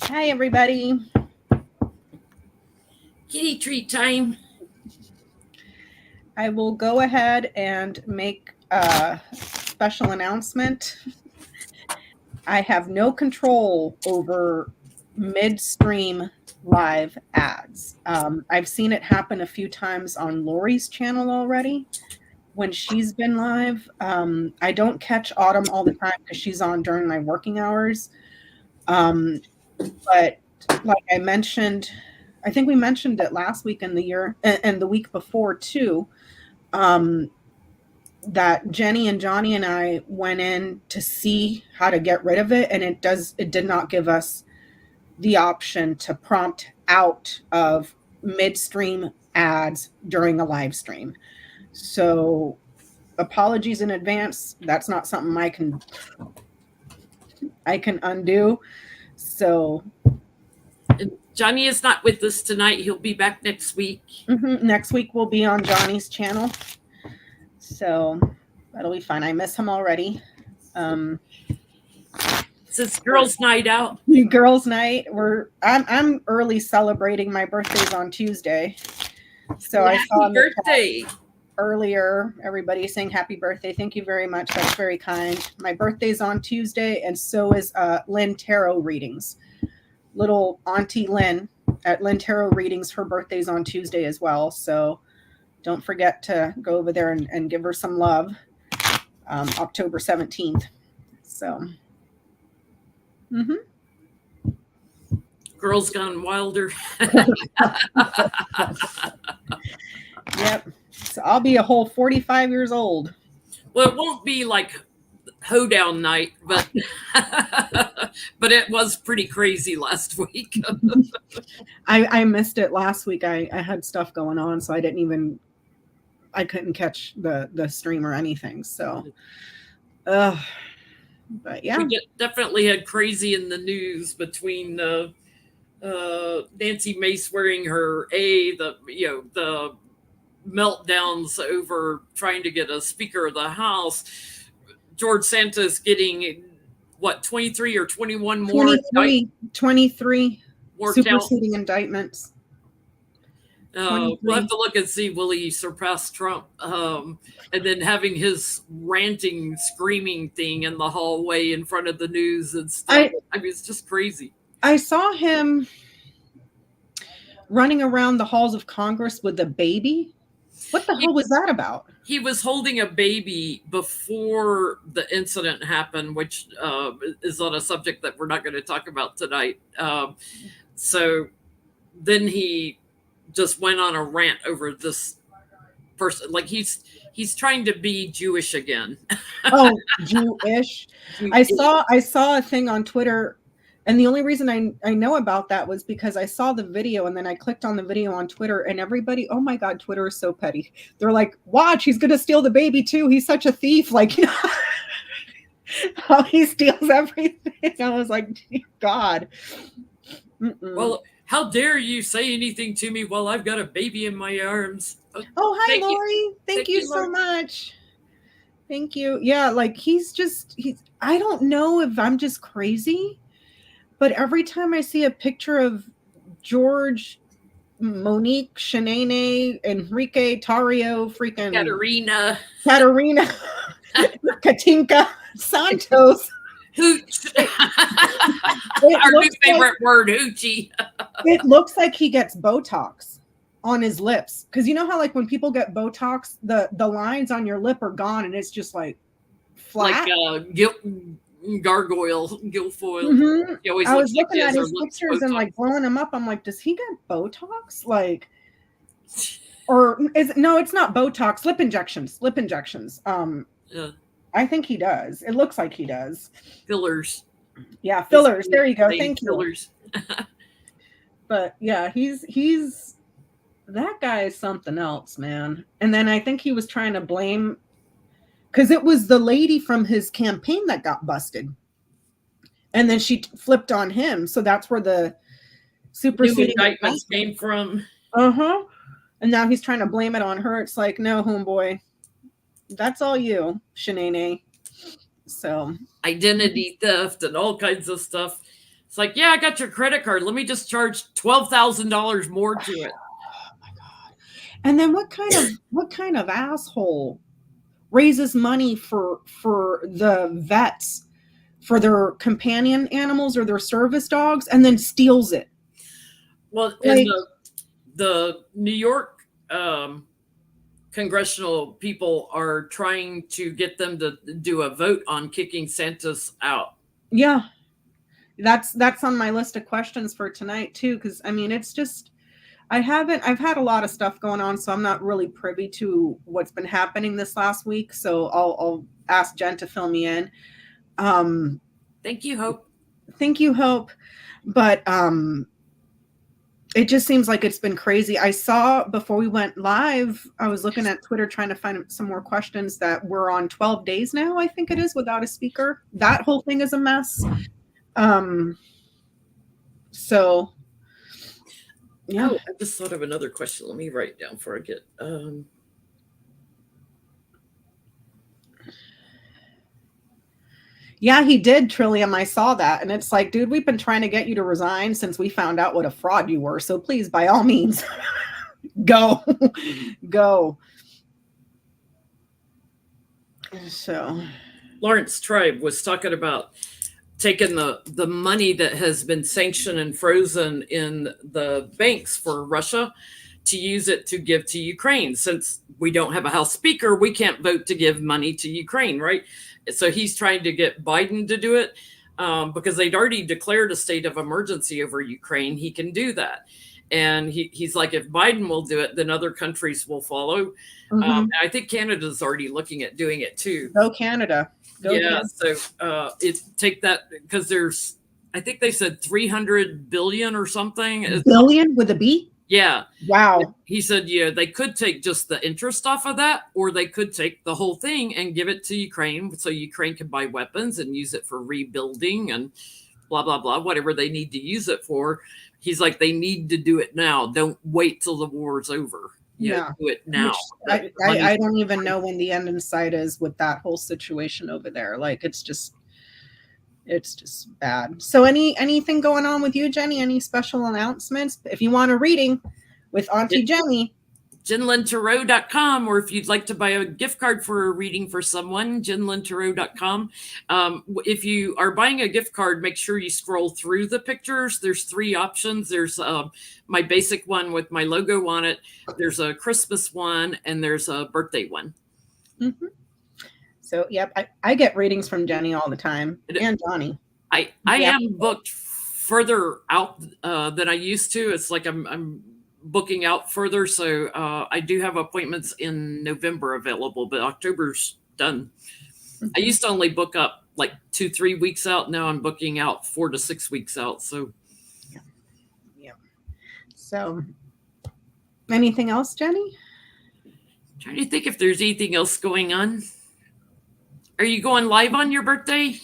Hi, everybody. Kitty treat time. I will go ahead and make a special announcement. I have no control over midstream live ads. I've seen it happen a few times on Lori's channel already when she's been live. I don't catch Autumn all the time because she's on during my working hours. But like I mentioned, I think we mentioned it last week in the year and the week before too, that Jennie and Johnny and I went in to see how to get rid of it, and it did not give us the option to prompt out of midstream ads during a live stream. So apologies in advance. That's not something I can undo. So Johnny is not with us tonight. He'll be back next week. Next week we'll be on Johnny's channel. So that'll be fun. I miss him already. It's girls' night out. Girls' night. I'm early celebrating my birthday's on Tuesday. So happy I saw birthday earlier. Everybody saying happy birthday. Thank you very much. That's very kind. My birthday's on Tuesday, and so is Lynn Tarot readings. Little Auntie Lynn at Lynn Tarot readings. Her birthday's on Tuesday as well. So don't forget to go over there and give her some love. October 17th. So. Girls Gone Wilder. Yep. So I'll be a whole 45 years old. Well, it won't be like hoedown night, but but it was pretty crazy last week. I missed it last week. I had stuff going on, so I couldn't catch the stream or anything. So, but yeah, we definitely had crazy in the news between Nancy Mace wearing her the meltdowns over trying to get a Speaker of the House, George Santos getting 23 or 21 more 23 more superseding indictments. We'll have to look and see, will he surpass Trump? And then having his ranting, screaming thing in the hallway in front of the news and stuff. I mean, it's just crazy. I saw him running around the halls of Congress with a baby. What the hell was that about? He was holding a baby before the incident happened, which is on a subject that we're not going to talk about tonight. So then he just went on a rant over this person. Like he's trying to be Jewish again. Oh, Jewish. I saw a thing on Twitter, and the only reason I know about that was because I saw the video, and then I clicked on the video on Twitter, and everybody, oh my God, Twitter is so petty. They're like, watch, he's going to steal the baby too. He's such a thief. Like, you know, how he steals everything. I was like, dear God. Well, how dare you say anything to me while I've got a baby in my arms? Oh, hi, Lori. Thank you so much. Thank you. Yeah, like I don't know if I'm just crazy, but every time I see a picture of George, Monique, Shanae, Enrique, Tario, freaking Katerina, Katinka, Santos. Hooch. Our new favorite word, hoochie. It looks like he gets Botox on his lips, because you know how like when people get Botox, the lines on your lip are gone and it's just like flat, like gargoyle, Guilfoyle. Mm-hmm. I was looking at his pictures and like blowing him up. I'm like, does he get Botox? Like, or it's not Botox. Lip injections. Yeah. I think he does. It looks like he does. Fillers. Yeah, fillers. There you go. Thank you. Fillers. But yeah, he's that guy is something else, man. And then I think he was trying to blame, because it was the lady from his campaign that got busted, and then she flipped on him. So that's where the superseding indictments came from. And now he's trying to blame it on her. It's like, no, homeboy. That's all you, Shanae. So identity theft and all kinds of stuff. It's like, yeah, I got your credit card. Let me just charge $12,000 more to it. Oh my God. And then what kind of asshole raises money for the vets for their companion animals or their service dogs and then steals it? Well, Like, and the New York congressional people are trying to get them to do a vote on kicking Santos out. yeah, that's on my list of questions for tonight too, because I mean it's just I've had a lot of stuff going on, so I'm not really privy to what's been happening this last week, so I'll ask Jen to fill me in. Thank you, Hope. Thank you, Hope. But it just seems like it's been crazy. I saw before we went live, I was looking at Twitter trying to find some more questions that we're on 12 days now, I think it is, without a speaker. That whole thing is a mess. So, yeah. Oh, I just thought of another question. Let me write it down before I get. Yeah, he did, Trillium. I saw that. And it's like, dude, we've been trying to get you to resign since we found out what a fraud you were. So please, by all means, go. Go. So Lawrence Tribe was talking about taking the money that has been sanctioned and frozen in the banks for Russia to use it to give to Ukraine. Since we don't have a House Speaker, we can't vote to give money to Ukraine, right? So he's trying to get Biden to do it because they'd already declared a state of emergency over Ukraine. He can do that. And he's like, if Biden will do it, then other countries will follow. I think Canada's already looking at doing it too. Go Canada. Go yeah. Canada. So take that because there's, I think they said 300 billion or something. Billion with a B? Yeah. Wow. He said, yeah, they could take just the interest off of that, or they could take the whole thing and give it to Ukraine so Ukraine can buy weapons and use it for rebuilding and blah, blah, blah, whatever they need to use it for. He's like, they need to do it now. Don't wait till the war's over. Yeah. Do it now. I don't even know when the end in sight is with that whole situation over there. Like, it's just bad. So anything going on with you, Jenny? Any special announcements? If you want a reading with Auntie Jenny, JenLynTarot.com, or if you'd like to buy a gift card for a reading for someone, JenLynTarot.com. If you are buying a gift card, make sure you scroll through the pictures. There's 3 options. There's my basic one with my logo on it. There's a Christmas one, and there's a birthday one. Mm-hmm. So, yep, I get readings from Jenny all the time, and Johnny. I am booked further out than I used to. It's like I'm booking out further, so I do have appointments in November available, but October's done. Mm-hmm. I used to only book up like 2-3 weeks out. Now I'm booking out 4 to 6 weeks out. So, yeah. So, anything else, Jenny? Trying to think if there's anything else going on. Are you going live on your birthday?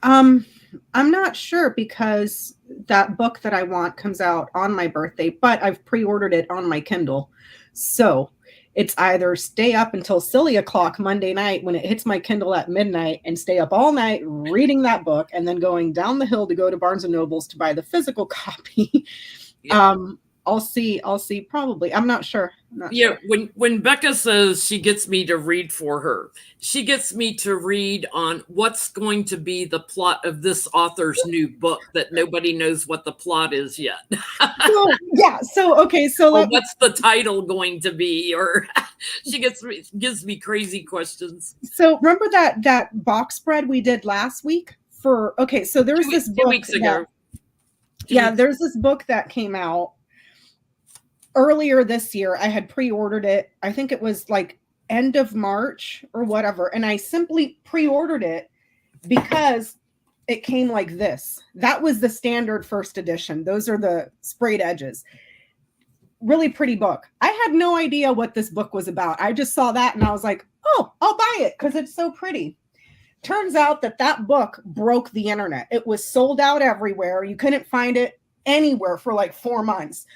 I'm not sure because that book that I want comes out on my birthday, but I've pre-ordered it on my Kindle. So it's either stay up until silly o'clock Monday night when it hits my Kindle at midnight and stay up all night reading that book and then going down the hill to go to Barnes and Nobles to buy the physical copy. Yeah. I'll see. Probably. I'm not sure. Sure. When Becca says she gets me to read for her, she gets me to read on what's going to be the plot of this author's new book that nobody knows what the plot is yet. So what's the title going to be? Or she gives me crazy questions. So remember that box spread we did last week for? Okay, so there's this book 2 weeks ago. There's this book that came out earlier this year. I had pre-ordered it. I think it was like end of March or whatever. And I simply pre-ordered it because it came like this. That was the standard first edition. Those are the sprayed edges. Really pretty book. I had no idea what this book was about. I just saw that and I was like, oh, I'll buy it because it's so pretty. Turns out that book broke the internet. It was sold out everywhere. You couldn't find it anywhere for like 4 months.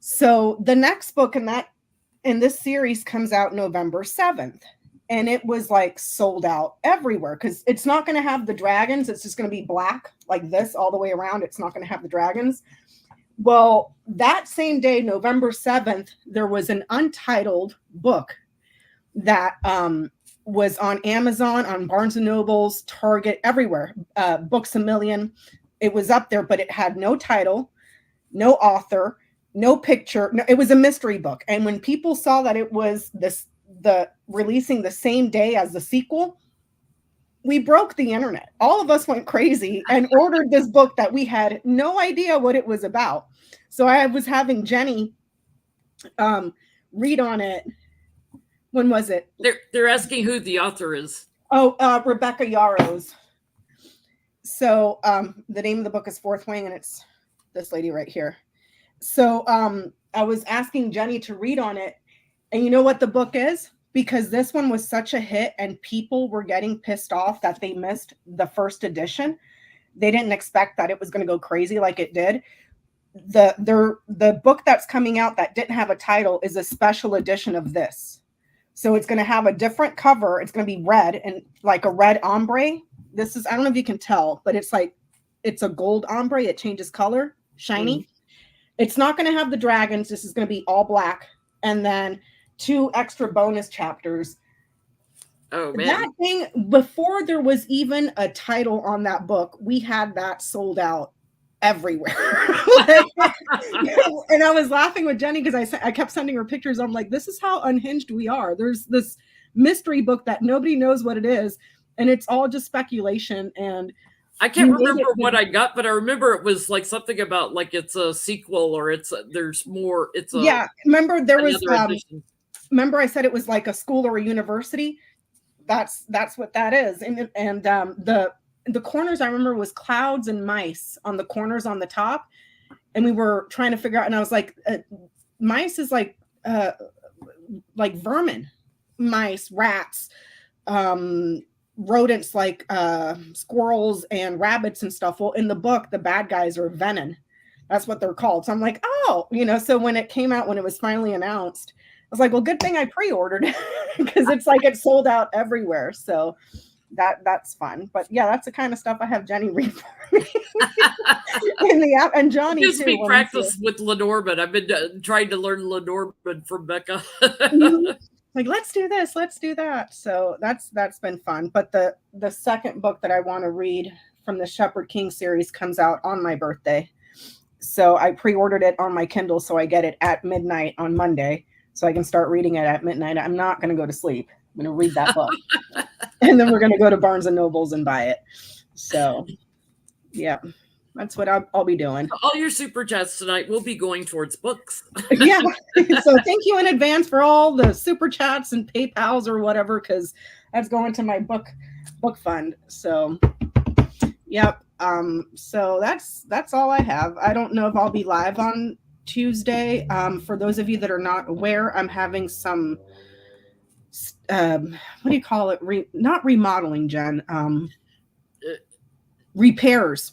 So the next book in this series comes out November 7th. and it was like sold out everywhere because it's not going to have the dragons. It's just going to be black like this all the way around. It's not going to have the dragons. Well, that same day, November 7th, there was an untitled book that was on Amazon, on Barnes & Noble's, Target, everywhere, Books A Million. It was up there, but it had no title, no author, no picture. No, it was a mystery book. And when people saw that it was the releasing the same day as the sequel, we broke the internet. All of us went crazy and ordered this book that we had no idea what it was about. So I was having Jennie read on it. When was it? They're asking who the author is. Oh, Rebecca Yarros. So the name of the book is Fourth Wing, and it's this lady right here. So I was asking Jennie to read on it, and you know what the book is? Because this one was such a hit and people were getting pissed off that they missed the first edition. They didn't expect that it was going to go crazy like it did. The book that's coming out that didn't have a title is a special edition of this. So it's going to have a different cover. It's going to be red and like a red ombre. This is, I don't know if you can tell, but it's like, it's a gold ombre. It changes color, shiny. It's not going to have the dragons. This is going to be all black. And then 2 extra bonus chapters. Oh man. That thing, before there was even a title on that book, we had that sold out everywhere. And I was laughing with Jennie because I kept sending her pictures. I'm like, this is how unhinged we are. There's this mystery book that nobody knows what it is, and it's all just speculation. And I can't remember what I got, but I remember it was like something about like it's a sequel or there's more. It's a, yeah. Remember there was edition. Remember I said it was like a school or a university. That's what that is. And the corners I remember was clouds and mice on the corners on the top, and we were trying to figure out. And I was like, mice is like vermin, mice, rats, rodents like squirrels and rabbits and stuff. Well, in the book, the bad guys are venom. That's what they're called. So I'm like, oh, so when it came out, when it was finally announced, I was like, well, good thing I pre-ordered because it's like it's sold out everywhere. So that's fun. But yeah, that's the kind of stuff I have Jennie read for me in the app. And Johnny gives too, me practice with Lenormand. I've been trying to learn Lenormand from Becca. Like, let's do this, let's do that. So that's been fun. But the second book that I want to read from the Shepherd King series comes out on my birthday. So I pre-ordered it on my Kindle, so I get it at midnight on Monday, so I can start reading it at midnight. I'm not going to go to sleep. I'm going to read that book. And then we're going to go to Barnes and Nobles and buy it. So, yeah, that's what I'll be doing. All your super chats tonight will be going towards books. Yeah. So thank you in advance for all the super chats and PayPals or whatever, because that's going to my book fund. So, yep. So that's all I have. I don't know if I'll be live on Tuesday. For those of you that are not aware, I'm having some what do you call it? Not remodeling, Jen. Repairs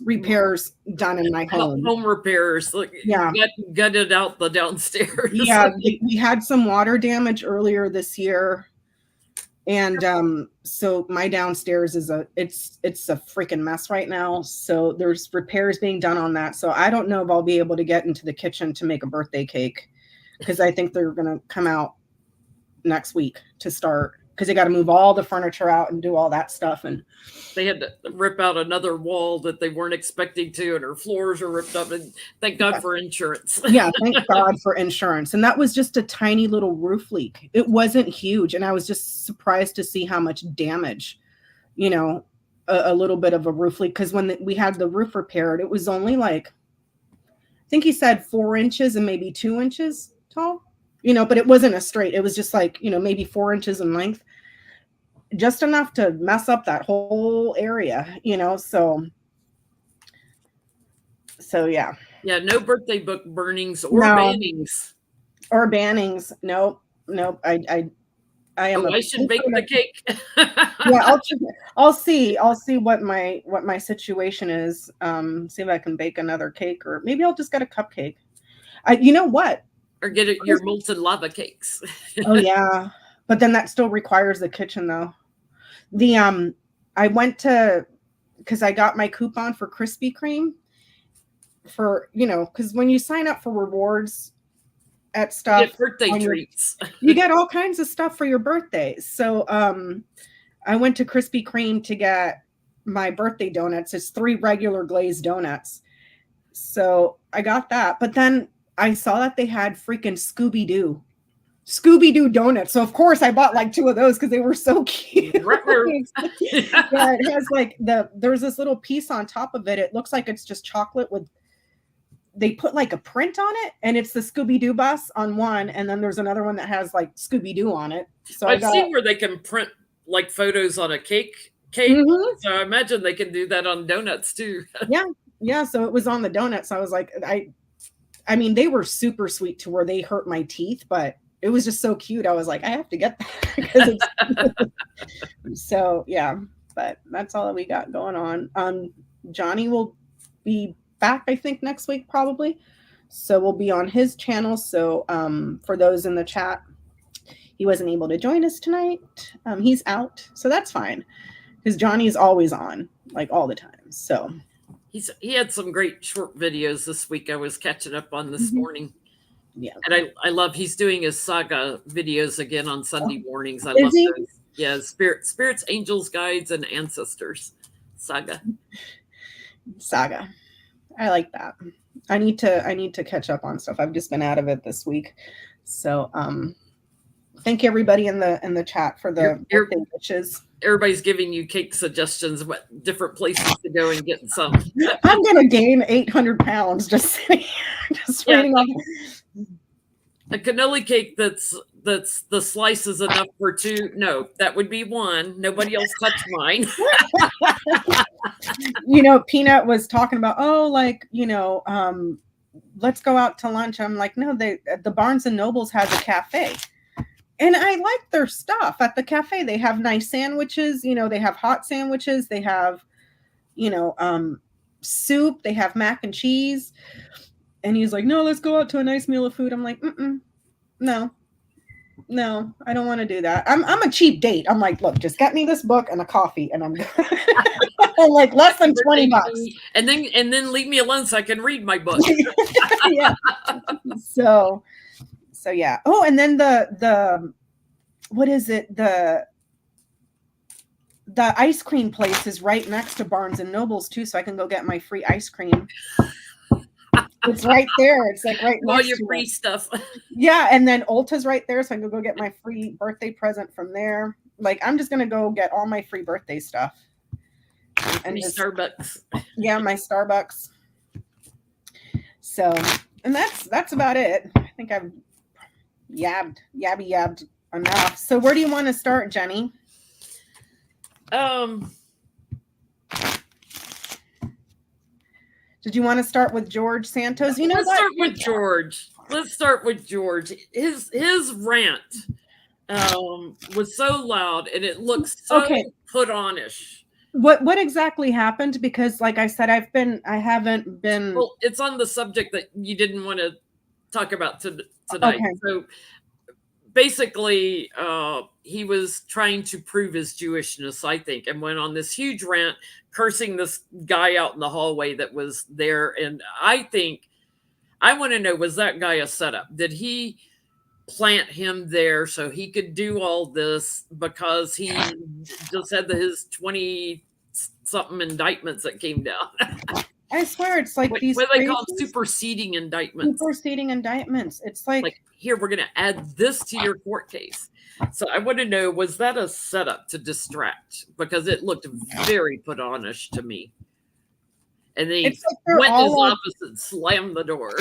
done in my home. Home repairs. Like, yeah. Gutted out the downstairs. Yeah, we had some water damage earlier this year. And so my downstairs is it's a freaking mess right now. So there's repairs being done on that. So I don't know if I'll be able to get into the kitchen to make a birthday cake, because I think they're going to come out next week to start, because they got to move all the furniture out and do all that stuff. And they had to rip out another wall that they weren't expecting to, and her floors are ripped up, and thank God for insurance. Yeah, thank God for insurance. And that was just a tiny little roof leak. It wasn't huge. And I was just surprised to see how much damage, a little bit of a roof leak. Because when we had the roof repaired, it was only like, I think he said 4 inches and maybe 2 inches tall. But it wasn't a straight. It was just like, maybe 4 inches in length, just enough to mess up that whole area, so yeah. Yeah. No birthday book burnings or bannings. Or bannings. Nope. I am. I should bake the cake. Yeah. I'll see what my situation is. See if I can bake another cake, or maybe I'll just get a cupcake. You know what? Or get your molten lava cakes. Oh yeah. But then that still requires the kitchen though. I went to, because I got my coupon for Krispy Kreme for, because when you sign up for rewards at stuff, you get birthday treats. You get all kinds of stuff for your birthdays. So I went to Krispy Kreme to get my birthday donuts. It's 3 regular glazed donuts. So I got that. But then I saw that they had freaking Scooby-Doo donuts. So of course I bought like 2 of those because they were so cute. Yeah, it has like there's this little piece on top of it. It looks like it's just chocolate with, they put like a print on it, and it's the Scooby-Doo bus on one, and then there's another one that has like Scooby-Doo on it. So I've seen where they can print like photos on a cake. Mm-hmm. So I imagine they can do that on donuts too. Yeah. So it was on the donuts. I was like, I mean, they were super sweet to where they hurt my teeth, but it was just so cute. I was like, I have to get that. So yeah, but that's all that we got going on. Johnny will be back, I think, next week probably. So we'll be on his channel. So for those in the chat, he wasn't able to join us tonight. He's out, so that's fine. Because Johnny's always on, like all the time. So he had some great short videos this week. I was catching up on this morning. Yeah, and I love he's doing his saga videos again on Sunday mornings. I love those. Yeah, spirits, angels, guides, and ancestors saga. I like that. I need to catch up on stuff. I've just been out of it this week. So thank you everybody in the chat for the birthday wishes. Everybody's giving you cake suggestions, what different places to go and get some. I'm gonna gain 800 pounds just reading off. A cannoli cake that's the slice is enough for 2. No, that would be 1. Nobody else touched mine. Peanut was talking about, let's go out to lunch. I'm like, no, the Barnes and Nobles has a cafe. And I like their stuff at the cafe. They have nice sandwiches, they have hot sandwiches, they have, soup, they have mac and cheese. And he's like, no, let's go out to a nice meal of food. I'm like, no, I don't want to do that. I'm a cheap date. I'm like, look, just get me this book and a coffee, and I'm like less than $20. And then leave me alone so I can read my book. Yeah. So yeah. Oh, and then the what is it? The ice cream place is right next to Barnes and Nobles too, so I can go get my free ice cream. It's right there. It's like right next all your to free it. stuff. Yeah, and then Ulta's right there, so I can go get my free birthday present from there. Like, I'm just gonna go get all my free birthday stuff. And just, Starbucks. Yeah, my Starbucks. So, and that's about it. I think I've yabbed enough. So where do you want to start, Jenny? Did you want to start with George Santos? Let's start with George. His rant was so loud, and it looks so put on-ish. What exactly happened? Because like I said, I haven't been. Well, it's on the subject that you didn't want to talk about tonight. Okay. So basically, he was trying to prove his Jewishness, I think, and went on this huge rant, cursing this guy out in the hallway that was there. And I think, I want to know, was that guy a setup? Did he plant him there so he could do all this because he just had his 20-something indictments that came down? I swear it's like these. What do they call them? Superseding indictments. Superseding indictments. It's like here, we're going to add this to your court case. So I want to know, was that a setup to distract? Because it looked very put on-ish to me. And then he went in his office and slammed the door.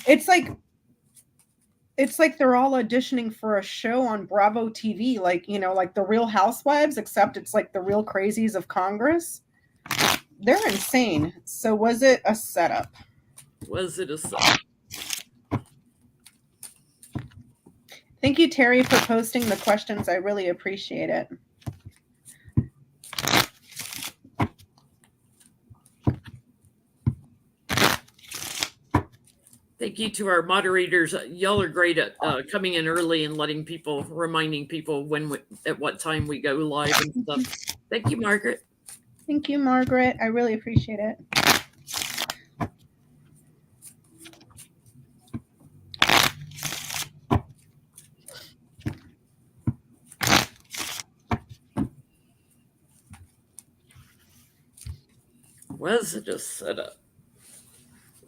It's like they're all auditioning for a show on Bravo TV, like, like the Real Housewives, except it's like the Real Crazies of Congress. They're insane. So was it a setup? Was it a setup? Thank you, Terry, for posting the questions. I really appreciate it. Thank you to our moderators. Y'all are great at coming in early and reminding people at what time we go live and stuff. Thank you, Margaret. Thank you, Margaret. I really appreciate it. Was it just set up?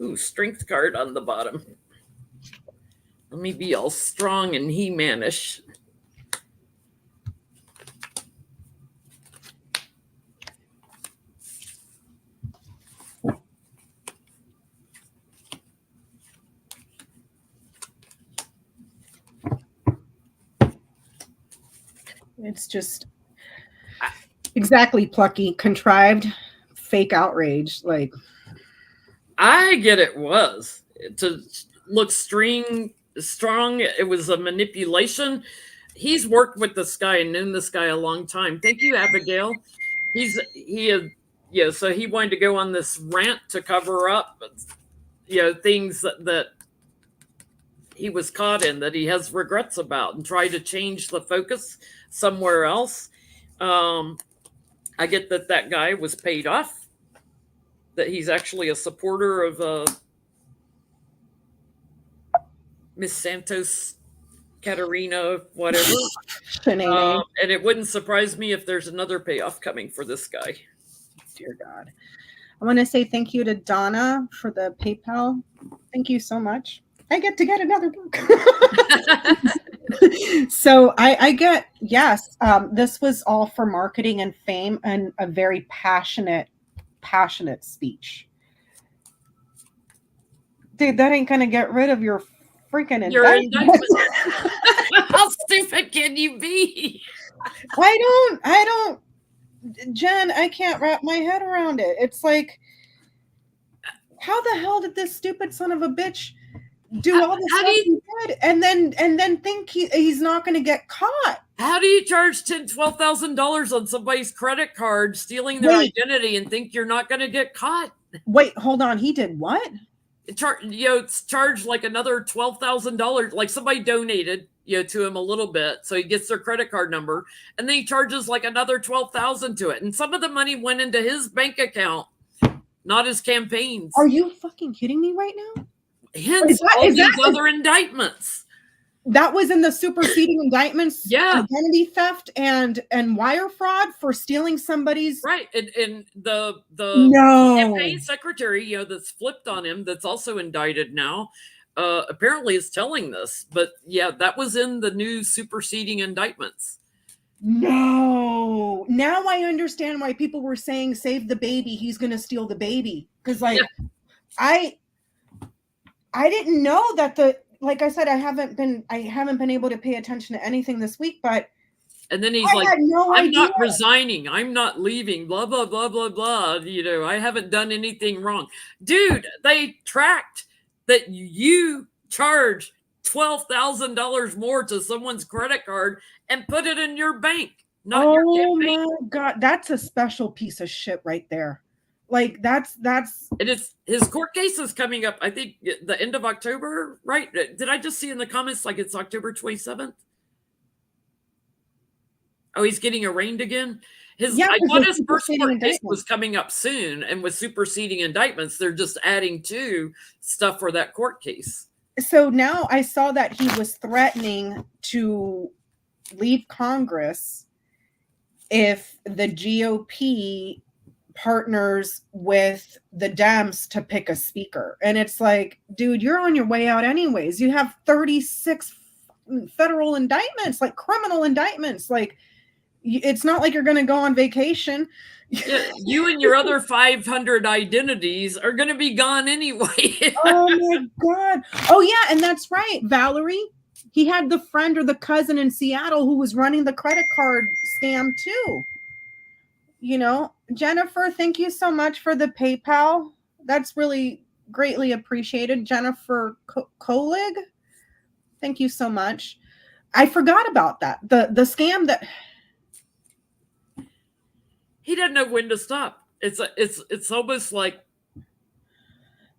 Ooh, strength card on the bottom. Let me be all strong and he-manish. It's just exactly Plucky, contrived, fake outrage. Like, I get it was to look strong. It was a manipulation. He's worked with this guy and known this guy a long time. Thank you, Abigail. So he wanted to go on this rant to cover up, things that he was caught in, that he has regrets about, and try to change the focus somewhere else. I get that guy was paid off, that he's actually a supporter of Miss Santos, Katarina, whatever. And it wouldn't surprise me if there's another payoff coming for this guy. Dear God. I want to say thank you to Donna for the PayPal. Thank you so much. I get to get another book. So I get, yes, this was all for marketing and fame, and a very passionate speech. Dude, that ain't going to get rid of your freaking indictment. How stupid can you be? I don't, Jen, I can't wrap my head around it. It's like, how the hell did this stupid son of a bitch do all the stuff he did, and then think he's not going to get caught? How do you charge $12,000 on somebody's credit card, stealing their identity, and think you're not going to get caught? Wait, hold on. He did what? It's charged like another $12,000. Like somebody donated, to him a little bit, so he gets their credit card number, and then he charges like another $12,000 to it. And some of the money went into his bank account, not his campaigns. Are you fucking kidding me right now? Hence all these other indictments. That was in the superseding indictments. Yeah, identity theft and wire fraud for stealing somebody's right. And the campaign secretary, that's flipped on him, that's also indicted now, apparently is telling this. But yeah, that was in the new superseding indictments. No, now I understand why people were saying save the baby. He's going to steal the baby, because I didn't know that like I said, I haven't been able to pay attention to anything this week, but. And then he's like, I'm not resigning. I'm not leaving, blah, blah, blah, blah, blah. I haven't done anything wrong. Dude, they tracked that you charged $12,000 more to someone's credit card and put it in your bank, not your campaign. Oh my God, that's a special piece of shit right there. Like that's it is. His court case is coming up, I think, the end of October, right? Did I just see in the comments like it's October 27th? Oh, he's getting arraigned again? I thought his first court case was coming up soon, and with superseding indictments, they're just adding to stuff for that court case. So now I saw that he was threatening to leave Congress if the GOP partners with the Dems to pick a speaker. And it's like, dude, you're on your way out anyways. You have 36 federal indictments, like criminal indictments. Like, it's not like you're going to go on vacation. Yeah, you and your other 500 identities are going to be gone anyway. Oh my God. Oh yeah. And that's right. Valerie, he had the friend or the cousin in Seattle who was running the credit card scam too. Jennifer, thank you so much for the PayPal. That's really greatly appreciated. Jennifer Kolig, thank you so much. I forgot about that. The scam that he doesn't know when to stop. It's almost like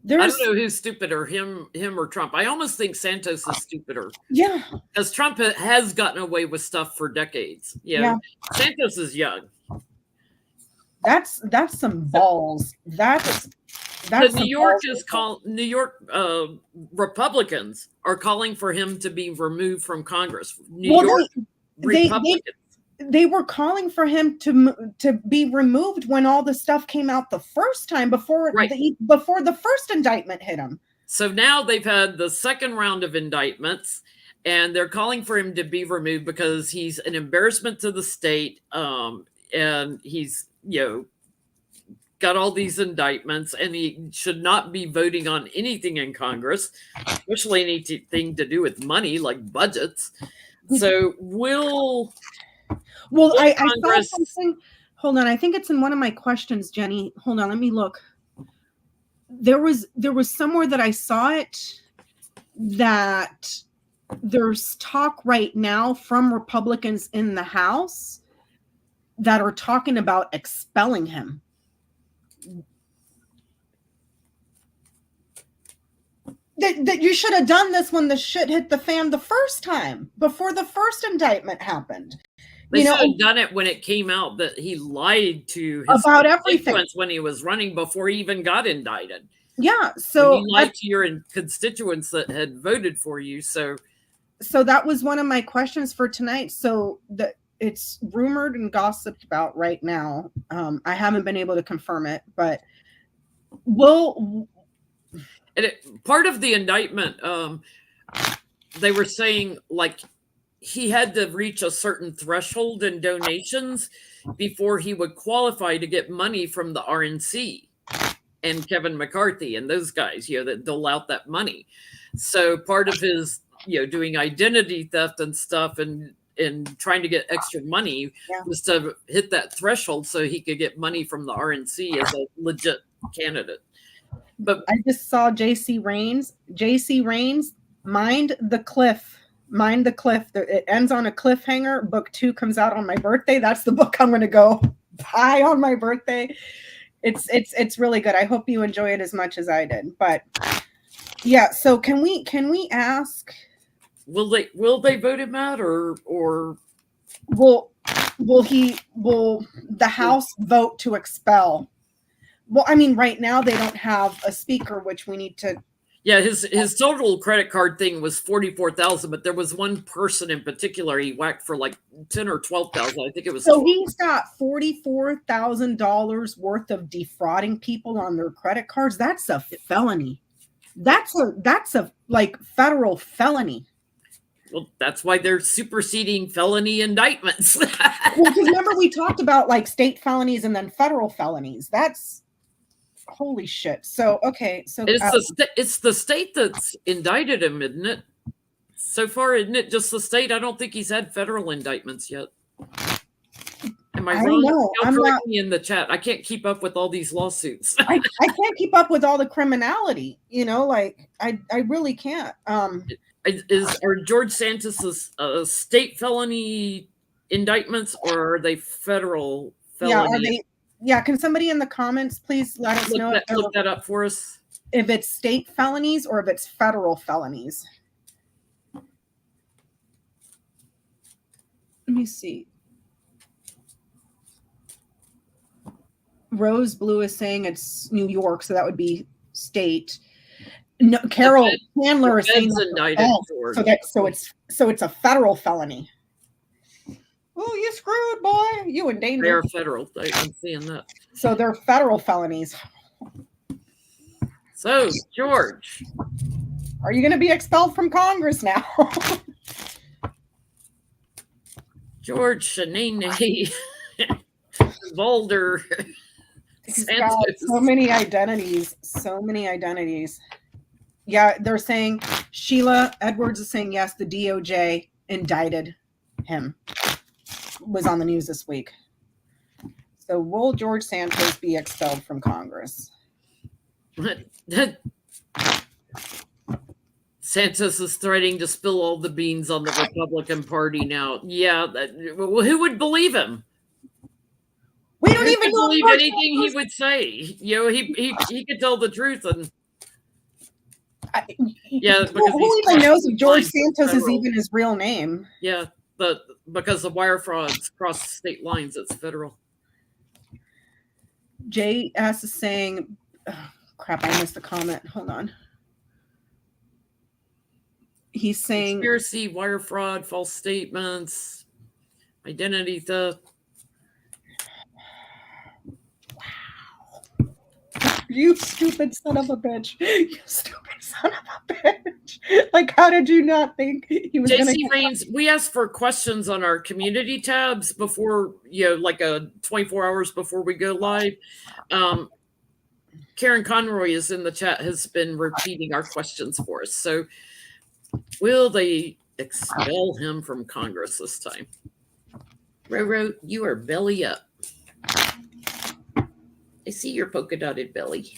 I don't know who's stupider, him or Trump. I almost think Santos is stupider. Yeah. Because Trump has gotten away with stuff for decades. Yeah. Santos is young. That's some balls. That's New York New York Republicans are calling for him to be removed from Congress. New York Republicans. They were calling for him to be removed when all the stuff came out the first time before the first indictment hit him. So now they've had the second round of indictments, and they're calling for him to be removed because he's an embarrassment to the state, and he's got all these indictments, and he should not be voting on anything in Congress, especially anything to do with money like budgets. So I saw something. Hold on, I think it's in one of my questions, Jenny. Hold on, let me look. There was somewhere that I saw it that there's talk right now from Republicans in the House that are talking about expelling him. That you should have done this when the shit hit the fan the first time, before the first indictment happened. They should have done it when it came out that he lied to his about everything when he was running before he even got indicted. Yeah, so you lied to your constituents that had voted for you. So that was one of my questions for tonight. So it's rumored and gossiped about right now. I haven't been able to confirm it, but part of the indictment, they were saying like he had to reach a certain threshold in donations before he would qualify to get money from the RNC and Kevin McCarthy and those guys, that dole out that money. So part of his, doing identity theft and stuff and trying to get extra money was to hit that threshold so he could get money from the RNC as a legit candidate. But I just saw JC Raines. Mind the Cliff. It ends on a cliffhanger. Book 2 comes out on my birthday. That's the book I'm going to go buy on my birthday. It's really good. I hope you enjoy it as much as I did. But yeah, so can we ask? Will they vote him out or will the House vote to expel? Well, I mean, right now they don't have a speaker, which we need to. Yeah, his total credit card thing was $44,000, but there was one person in particular he whacked for like $10,000 or $12,000. I think it was. So he's got $44,000 worth of defrauding people on their credit cards. That's a felony. That's a like federal felony. Well, that's why they're superseding felony indictments. Well, because remember we talked about like state felonies and then federal felonies. That's holy shit. So okay, so it's the state that's indicted him, isn't it? So far, isn't it just the state? I don't think he's had federal indictments yet. Am I wrong? Know. Correct me in the chat. I can't keep up with all these lawsuits. I can't keep up with all the criminality. Like I really can't. Are George Santos's state felony indictments or are they federal felony? Yeah, are they? Yeah, can somebody in the comments please let us know look that up for us? If it's state felonies or if it's federal felonies. Let me see. Rose Blue is saying it's New York, so that would be state. No, Carol Chandler is saying so it's a federal felony. Oh, you screwed, boy! You in danger. They're federal. I'm seeing that. So they're federal felonies. So George, are you going to be expelled from Congress now? George Shanini, Boulder. He's got so many identities. Yeah, they're saying Sheila Edwards is saying yes, the DOJ indicted him. Was on the news this week. So will George Santos be expelled from Congress? Santos is threatening to spill all the beans on the Republican Party now. Yeah, who would believe him? We don't even believe anything he would say. He could tell the truth and Yeah, because who even knows if George Santos is federal. even his real name? Yeah, but because the wire frauds cross state lines, it's federal. Jay S is saying, oh, crap, I missed the comment. Hold on. He's saying conspiracy, wire fraud, false statements, identity theft. Wow. You stupid son of a bitch. You stupid son of a bitch. Like, how did you not think he was going to JC Rains, we asked for questions on our community tabs before, like 24 hours before we go live. Karin Conroy is in the chat, has been repeating our questions for us. So will they expel him from Congress this time? Roro, you are belly up. I see your polka dotted belly.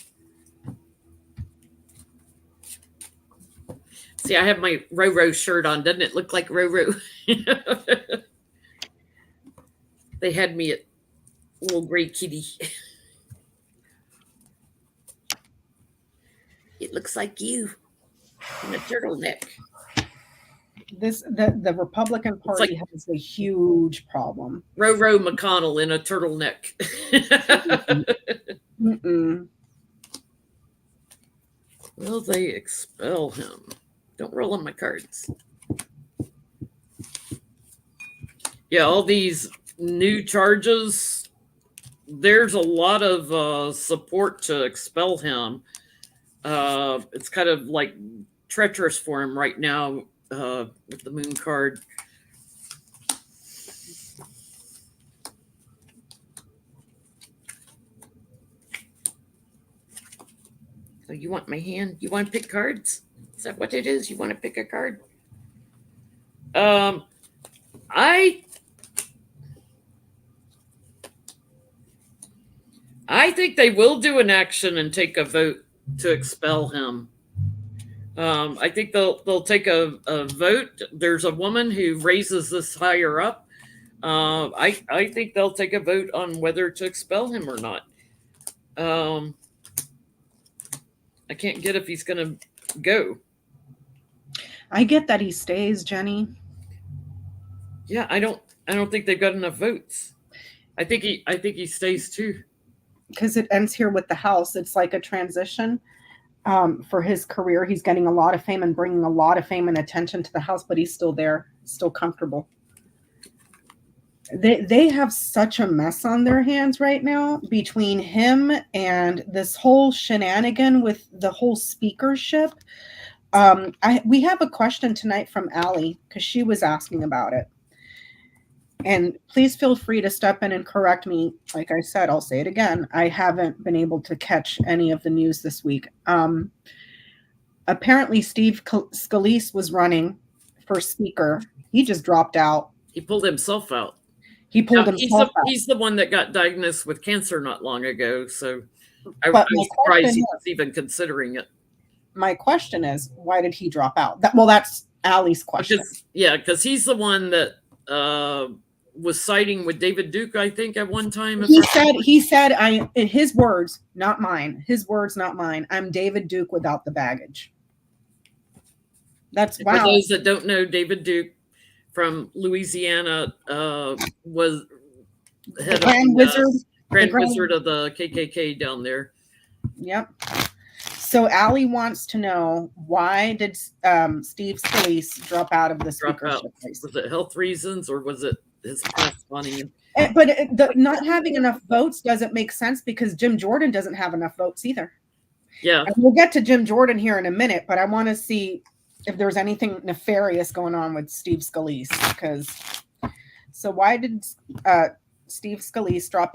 See, I have my Roro shirt on. Doesn't it look like Roro? They had me at little gray kitty. It looks like you in a turtleneck. The Republican Party has a huge problem. Roro McConnell in a turtleneck. Will they expel him? Don't roll on my cards. Yeah, all these new charges, there's a lot of support to expel him. It's kind of like treacherous for him right now with the moon card. So you want my hand? You want to pick cards? Is that what it is? You want to pick a card? I think they will do an action and take a vote to expel him. I think they'll take a vote. There's a woman who raises this higher up. I think they'll take a vote on whether to expel him or not. I can't get if he's going to go. I get that he stays, Jenny. Yeah, I don't think they've got enough votes. I think he stays too. Because it ends here with the House. It's like a transition for his career. He's getting a lot of fame and bringing a lot of fame and attention to the House, but he's still there, still comfortable. They have such a mess on their hands right now between him and this whole shenanigan with the whole speakership. We have a question tonight from Allie because she was asking about it. And please feel free to step in and correct me. Like I said, I'll say it again. I haven't been able to catch any of the news this week. Apparently, Steve Scalise was running for speaker. He just dropped out. He pulled himself out. Himself out. He's the one that got diagnosed with cancer not long ago. So I was surprised he was even considering it. My question is, why did he drop out? That's Allie's question. Because he's the one that was siding with David Duke, I think, at one time. He said, in his words, not mine. His words, not mine. I'm David Duke without the baggage. That's wow. For those that don't know, David Duke from Louisiana was head Grand Wizard of the KKK down there. Yep. So Allie wants to know, why did Steve Scalise drop out of the speakership race? Was it health reasons or was it his past money? But not having enough votes doesn't make sense because Jim Jordan doesn't have enough votes either. Yeah. And we'll get to Jim Jordan here in a minute, but I want to see if there's anything nefarious going on with Steve Scalise. So why did Steve Scalise drop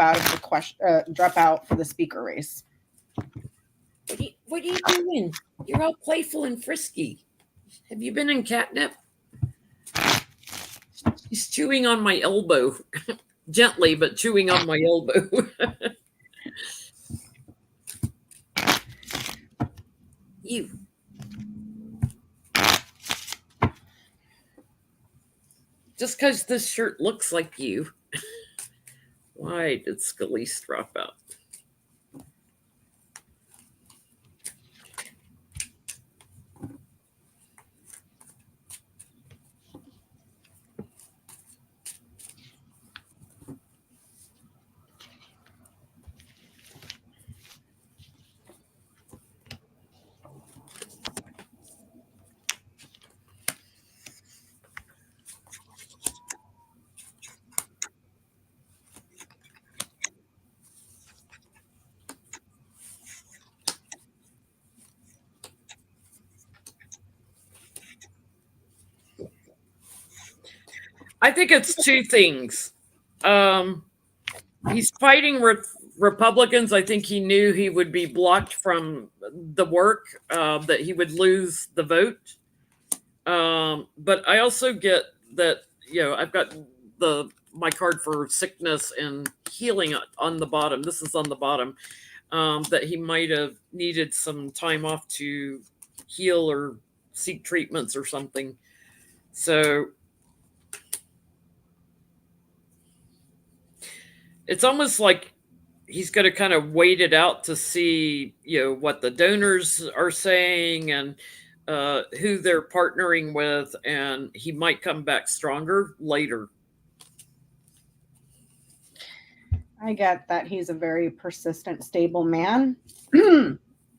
out for the speaker race? What are you doing? You're all playful and frisky. Have you been in catnip? He's chewing on my elbow. Gently, but chewing on my elbow. You. Just because this shirt looks like you. Why did Scalise drop out? I think it's two things. He's fighting with Republicans. I think he knew he would be blocked from the work, that he would lose the vote. But I also get that, I've got my card for sickness and healing on the bottom. This is on the bottom. That he might have needed some time off to heal or seek treatments or something. So it's almost like he's going to kind of wait it out to see, what the donors are saying and who they're partnering with, and he might come back stronger later. I get that he's a very persistent, stable man.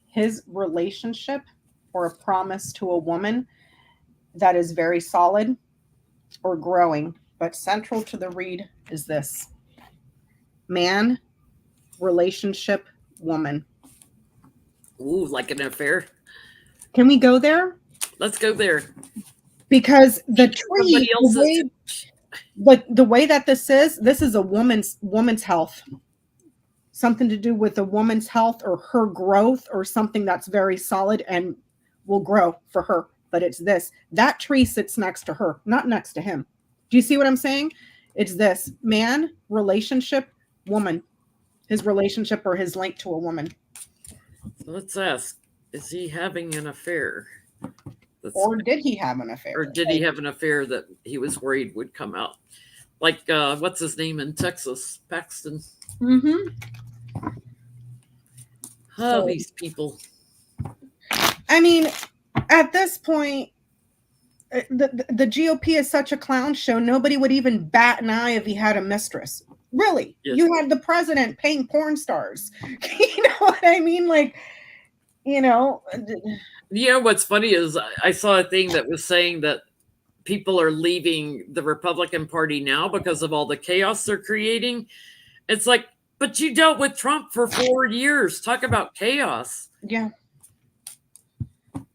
His relationship or a promise to a woman that is very solid or growing, but central to the read is this: man, relationship, woman. Ooh, like an affair. Can we go there? Let's go there. Because the tree, the way that this is a woman's health. Something to do with a woman's health or her growth or something that's very solid and will grow for her. But it's this. That tree sits next to her, not next to him. Do you see what I'm saying? It's this: man, relationship, woman. His relationship or his link to a woman. So let's ask, is he having an affair? Or did he have an affair? Or did he have an affair that he was worried would come out? Like, what's his name in Texas? Paxton. Mm-hmm. Oh, these people. I mean, at this point, the GOP is such a clown show. Nobody would even bat an eye if he had a mistress. Really? Yes. You had the president paying porn stars. You know what I mean? Like, what's funny is I saw a thing that was saying that people are leaving the Republican Party now because of all the chaos they're creating. It's like, but you dealt with Trump for 4 years. Talk about chaos. Yeah.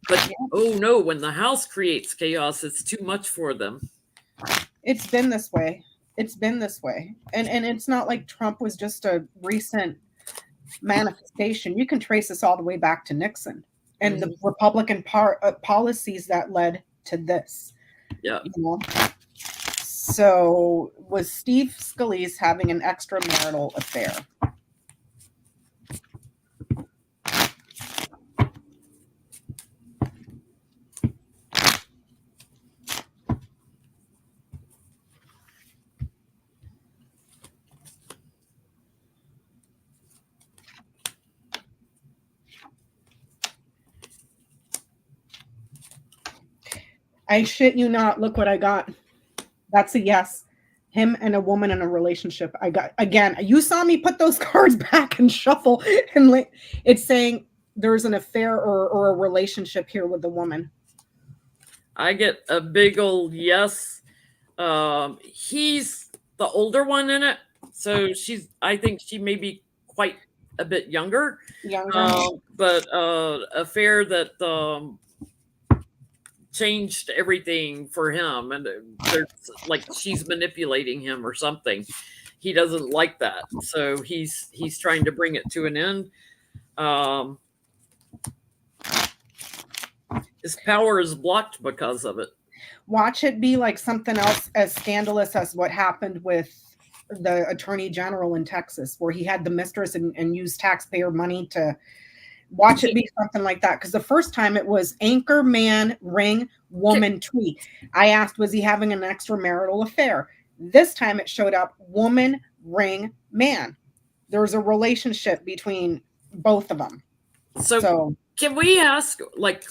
But oh no, when the House creates chaos, it's too much for them. It's been this way. It's been this way. And it's not like Trump was just a recent manifestation. You can trace this all the way back to Nixon and the Republican policies that led to this. Yeah. So was Steve Scalise having an extramarital affair? I shit you not. Look what I got. That's a yes. Him and a woman in a relationship. I got, again, you saw me put those cards back and shuffle. And it's saying there's an affair or a relationship here with the woman. I get a big old yes. He's the older one in it. So I think she may be quite a bit younger. But affair that changed everything for him, and there's like she's manipulating him or something. He doesn't like that, so he's trying to bring it to an end. His power is blocked because of it. Watch it be like something else as scandalous as what happened with the attorney general in Texas, where he had the mistress and used taxpayer money to. Watch it be something like that. Because the first time it was anchor, man, ring, woman, tree. I asked, was he having an extramarital affair? This time it showed up woman, ring, man. There was a relationship between both of them. So can we ask, like,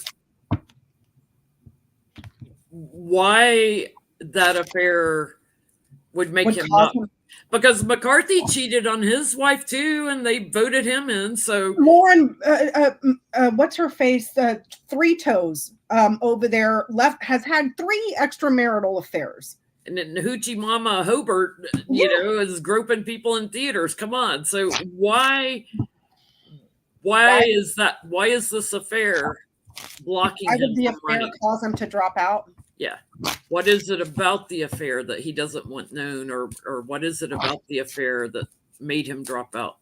why that affair would make him up? Because McCarthy cheated on his wife too, and they voted him in. So Lauren, what's her face? Three Toes over there has had 3 extramarital affairs. And then Hoochie Mama Hobart, is groping people in theaters. Come on. So why is that? Why is this affair blocking him? Why did the affair cause him to drop out? Yeah. What is it about the affair that he doesn't want known, or what is it about the affair that made him drop out?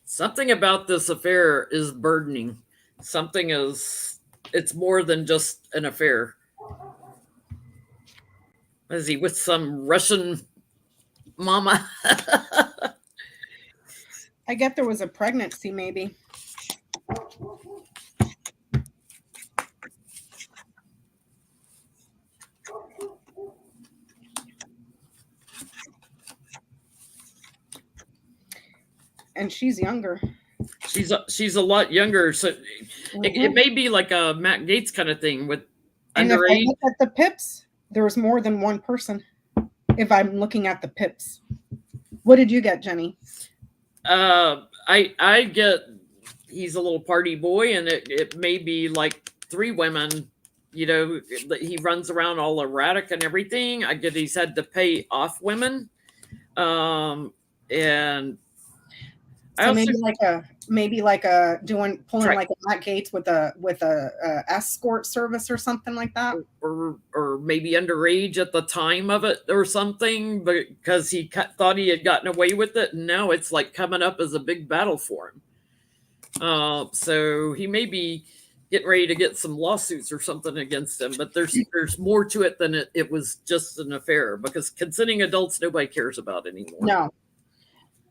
Something about this affair is burdening. It's more than just an affair. Is he with some Russian mama? I get there was a pregnancy, maybe. And she's younger. She's a lot younger, so it may be like a Matt Gaetz kind of thing with and underage. If I look at the pips, there's more than one person. If I'm looking at the pips, what did you get, Jennie? I get he's a little party boy, and it may be like 3 women. You know, he runs around all erratic and everything. I get he's had to pay off women, and so maybe like a pulling right. like a Matt Gaetz with a escort service or something like that, or maybe underage at the time of it or something, because he thought he had gotten away with it, and now it's like coming up as a big battle for him. So he may be getting ready to get some lawsuits or something against him, but there's more to it than it was just an affair, because consenting adults nobody cares about anymore. No.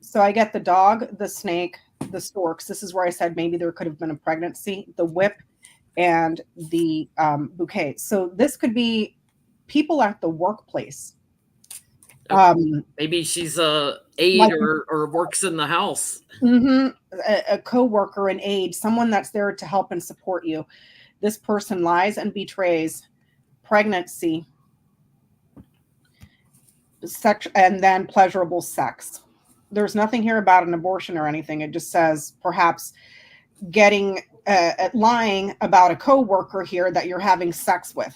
So I get the dog, the snake, the storks. This is where I said maybe there could have been a pregnancy, the whip, and the bouquet. So this could be people at the workplace. Maybe she's a aide or works in the house. A co-worker, an aide, someone that's there to help and support you. This person lies and betrays, pregnancy, sex, and then pleasurable sex. There's nothing here about an abortion or anything. It just says perhaps lying about a co-worker here that you're having sex with.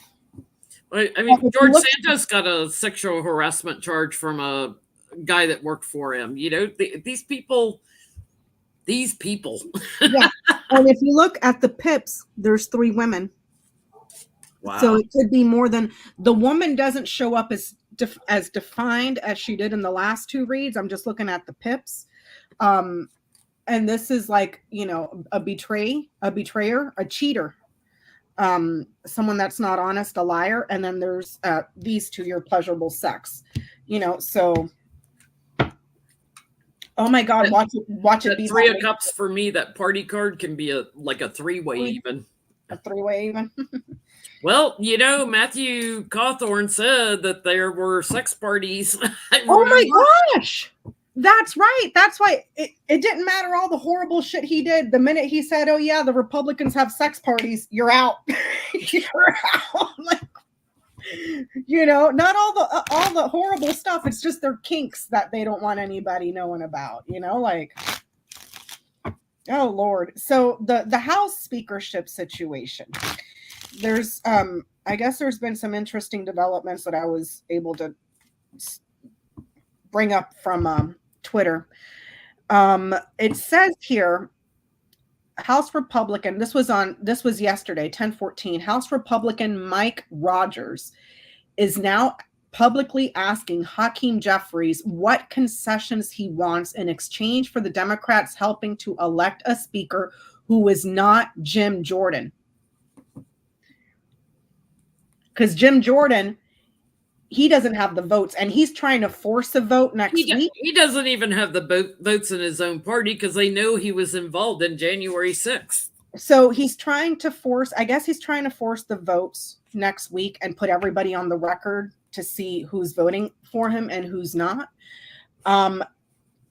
I mean, George Santos got a sexual harassment charge from a guy that worked for him. You know, these people. Yeah. And if you look at the pips, there's 3 women. Wow. So it could be more than the woman doesn't show up as defined as she did in the last 2 reads. I'm just looking at the pips. And this is like, you know, a betrayer, a cheater, someone that's not honest, a liar. And then there's these 2, your pleasurable sex, you know, so. Oh my God, watch it be 3 of cups for me. That party card can be like a 3-way even. A 3-way even. Well, you know, Matthew Cawthorn said that there were sex parties. Oh my gosh. That's right. That's why it didn't matter all the horrible shit he did. The minute he said, oh yeah, the Republicans have sex parties, you're out. You're out. Like, you know, not all the horrible stuff. It's just their kinks that they don't want anybody knowing about, you know, like, oh Lord. So the House speakership situation, there's I guess there's been some interesting developments that I was able to bring up from Twitter. It says here, House Republican, this was yesterday, 10/14, House Republican Mike Rogers is now publicly asking Hakeem Jeffries what concessions he wants in exchange for the Democrats helping to elect a speaker who is not Jim Jordan. Because Jim Jordan, he doesn't have the votes, and he's trying to force a vote next week. He doesn't even have the votes in his own party because they know he was involved in January 6th. So he's trying to force the votes next week and put everybody on the record to see who's voting for him and who's not.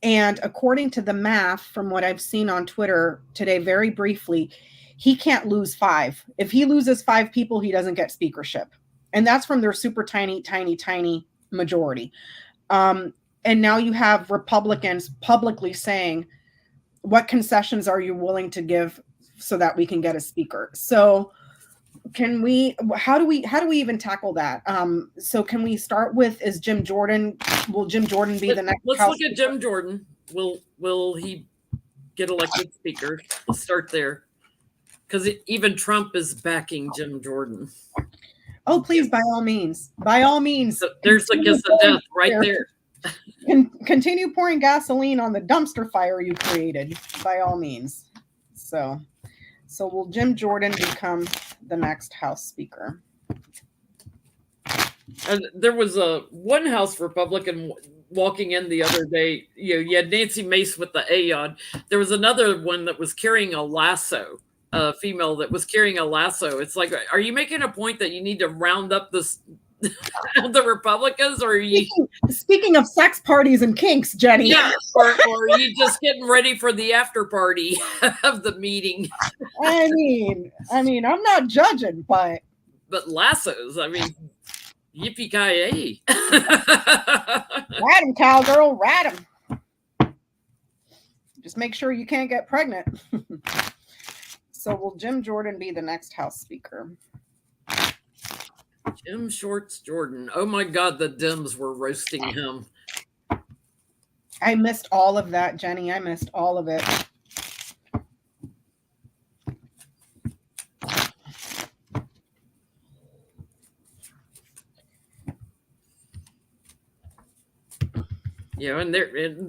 And according to the math, from what I've seen on Twitter today, very briefly, he can't lose 5. If he loses 5 people, he doesn't get speakership. And that's from their super tiny, tiny, tiny majority. And now you have Republicans publicly saying, what concessions are you willing to give so that we can get a speaker? So how do we even tackle that? So can we start with, will Jim Jordan be the next? Let's look at Jim Jordan. Will he get elected speaker? Let's start there. Because even Trump is backing Jim Jordan. Oh, please, by all means. By all means. So there's the kiss of death right there. Continue pouring gasoline on the dumpster fire you created, by all means. So will Jim Jordan become the next House Speaker? And there was one House Republican walking in the other day. You had Nancy Mace with the Aeon. There was another one that was carrying a lasso, a female that was carrying a lasso. It's like, are you making a point that you need to round up this the Republicans, or are you speaking of sex parties and kinks, Jennie? Yeah, or are you just getting ready for the after party of the meeting? I mean, I'm not judging, but lassos. I mean, yippee-ki-yay! Rat 'em, cowgirl, rat 'em. Just make sure you can't get pregnant. So will Jim Jordan be the next House Speaker? Jim Shorts Jordan. Oh my God, the Dems were roasting him. I missed all of that, Jennie. I missed all of it. Yeah, and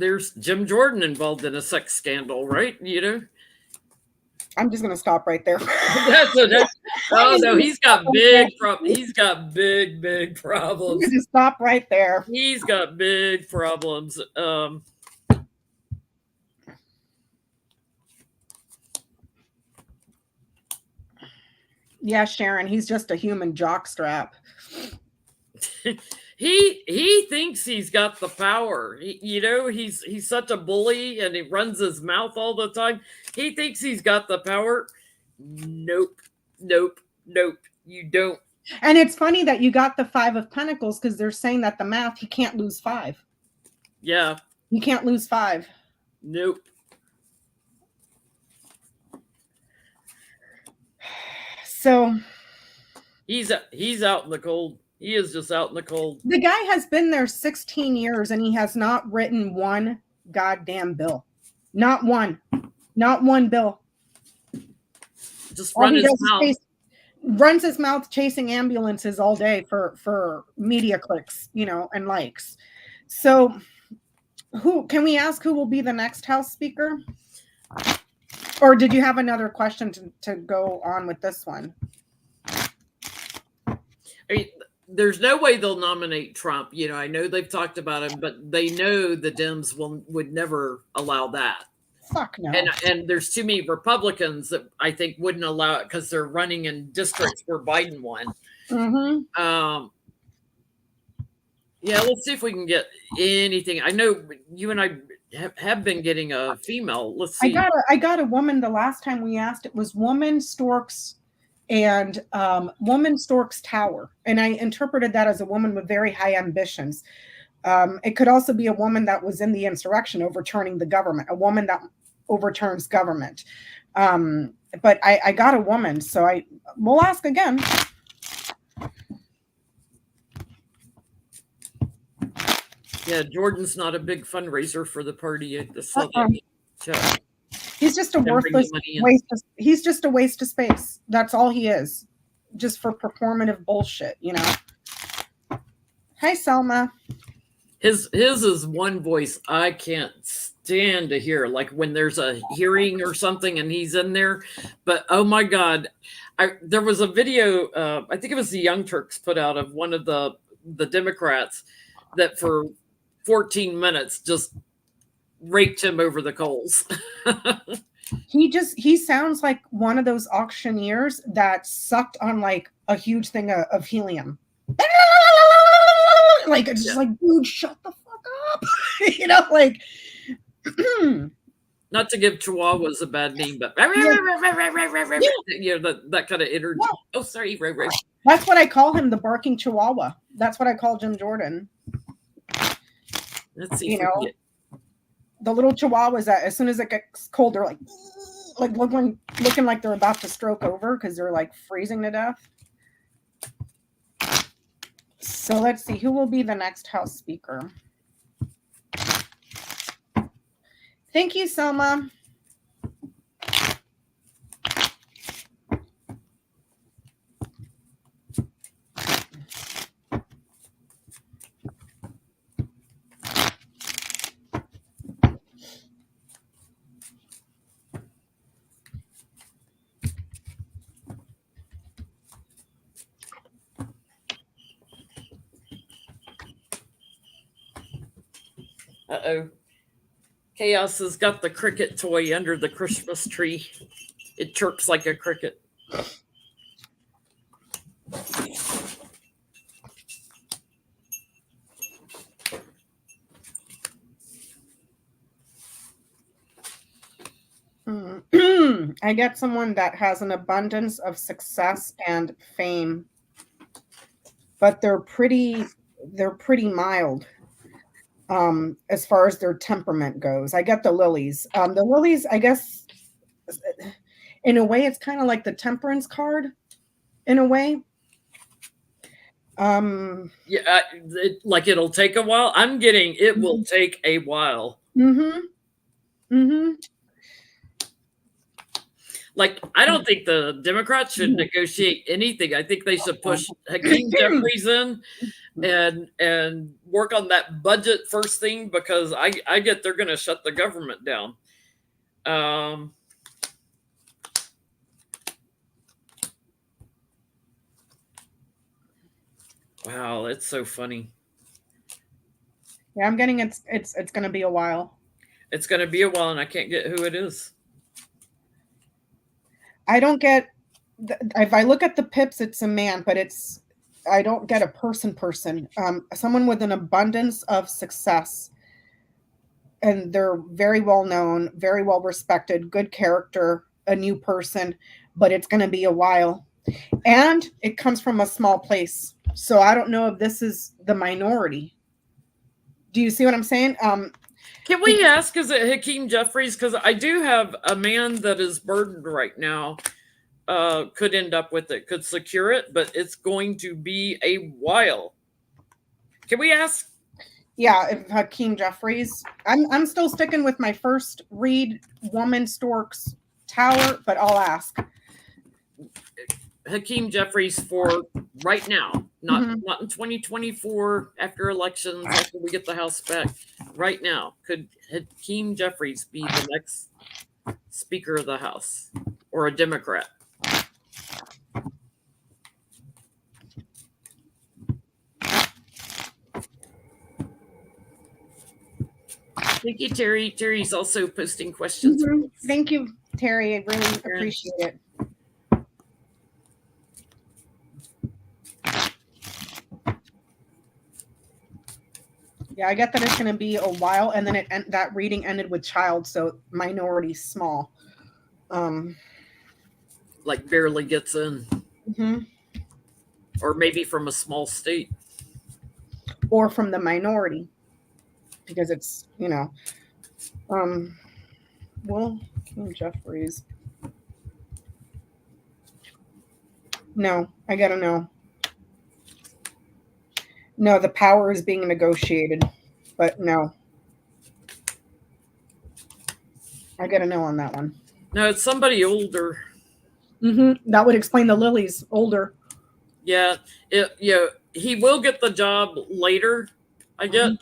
there's Jim Jordan involved in a sex scandal, right? You know. I'm just gonna stop right there. Oh no, he's got big problems. He's got big problems. You just stop right there. He's got big problems. Yeah, Sharon, he's just a human jockstrap. He thinks he's got the power. He's such a bully, and he runs his mouth all the time. He thinks he's got the power. Nope. You don't. And it's funny that you got the 5 of Pentacles, because they're saying that the math, he can't lose 5. Yeah. He can't lose 5. Nope. So he's out in the cold. He is just out in the cold. The guy has been there 16 years and he has not written one goddamn bill. Not one. Not one bill. Just runs his mouth chasing ambulances all day for media clicks, and likes. So can we ask who will be the next House Speaker? Or did you have another question to go on with this one? I mean, there's no way they'll nominate Trump. I know they've talked about him, but they know the Dems would never allow that. Fuck no. And there's too many Republicans that I think wouldn't allow it because they're running in districts where Biden won. Mm-hmm. Yeah, let's see if we can get anything. I know you and I have been getting a female. Let's see. I got a woman the last time we asked. It was Woman Storks and Woman Storks Tower. And I interpreted that as a woman with very high ambitions. It could also be a woman that was in the insurrection overturning the government, a woman that overturns government. But I got a woman, so we'll ask again. Yeah, Jordan's not a big fundraiser for the party. He's just a worthless waste. He's just a waste of space. That's all he is, just for performative bullshit. Hi, Selma. His is one voice I can't stand to hear, like when there's a hearing or something and he's in there. But oh my God, there was a video, I think it was the Young Turks put out of one of the Democrats that for 14 minutes just raked him over the coals. He sounds like one of those auctioneers that sucked on like a huge thing of helium. Like it's just like, dude, shut the fuck up. Not to give Chihuahuas a bad name, but that kind of energy. Yeah. Oh, sorry, Ray. That's what I call him, the barking Chihuahua. That's what I call Jim Jordan. Let's see if we can get the little Chihuahuas that as soon as it gets cold, they're like looking like they're about to stroke over because they're like freezing to death. So let's see who will be the next House Speaker. Thank you, Selma. Uh-oh. Chaos has got the cricket toy under the Christmas tree. It chirps like a cricket. I get someone that has an abundance of success and fame, but they're pretty mild. As far as their temperament goes, I get the lilies. The lilies, I guess, in a way, it's kind of like the temperance card, in a way. Yeah, like it'll take a while. I'm getting it will take a while. Like, I don't think the Democrats should negotiate anything. I think they should push Hakeem Jeffries in and work on that budget first thing, because I get they're going to shut the government down. Wow, that's so funny. Yeah, I'm getting it's going to be a while. It's going to be a while, and I can't get who it is. I don't get, if I look at the pips, it's a man, but I don't get a person. Someone with an abundance of success, and they're very well known, very well respected, good character, a new person, but it's going to be a while. And it comes from a small place. So I don't know if this is the minority. Do you see what I'm saying? Can we ask, is it Hakeem Jeffries? Because I do have a man that is burdened right now. Could end up with it, could secure it, but it's going to be a while. Can we ask? Yeah, if Hakeem Jeffries. I'm still sticking with my first read, Woman Storks Tower, but I'll ask. Hakeem Jeffries for right now, not in 2024 after elections, after we get the House back. Right now, could Hakeem Jeffries be the next Speaker of the House, or a Democrat? Thank you, Terry. Terry's also posting questions. Thank you, Terry. I really appreciate it. Yeah, I get that it's going to be a while, and then that reading ended with child, so minority small. Like barely gets in. Or maybe from a small state. Or from the minority, because it's, well, Jeffries. No, I gotta know. No, the power is being negotiated, but no. I gotta know on that one. No, it's somebody older. That would explain the lilies, older. Yeah, he will get the job later, I get.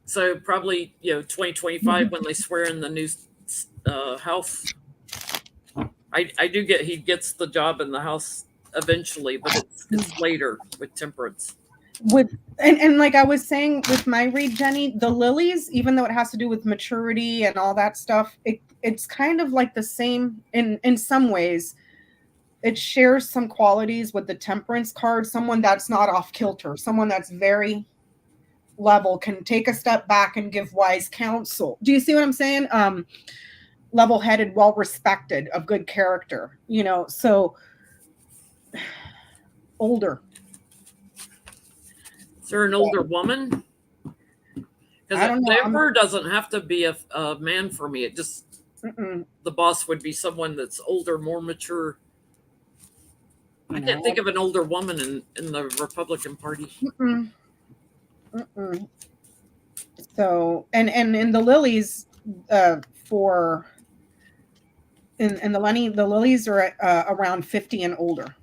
So probably 2025 when they swear in the new House. I do get he gets the job in the House eventually, but it's later with temperance. And like I was saying with my read, Jenny, the lilies, even though it has to do with maturity and all that stuff, it's kind of like the same in some ways. It shares some qualities with the temperance card, someone that's not off kilter, someone that's very level can take a step back and give wise counsel. Do you see what I'm saying? Level-headed, well-respected, of good character, so older. Is there an older woman? Because the emperor doesn't have to be a man for me. It just, the boss would be someone that's older, more mature. I can't think of an older woman in the Republican Party. So, and in the lilies, in the Lenny, the lilies are around 50 and older,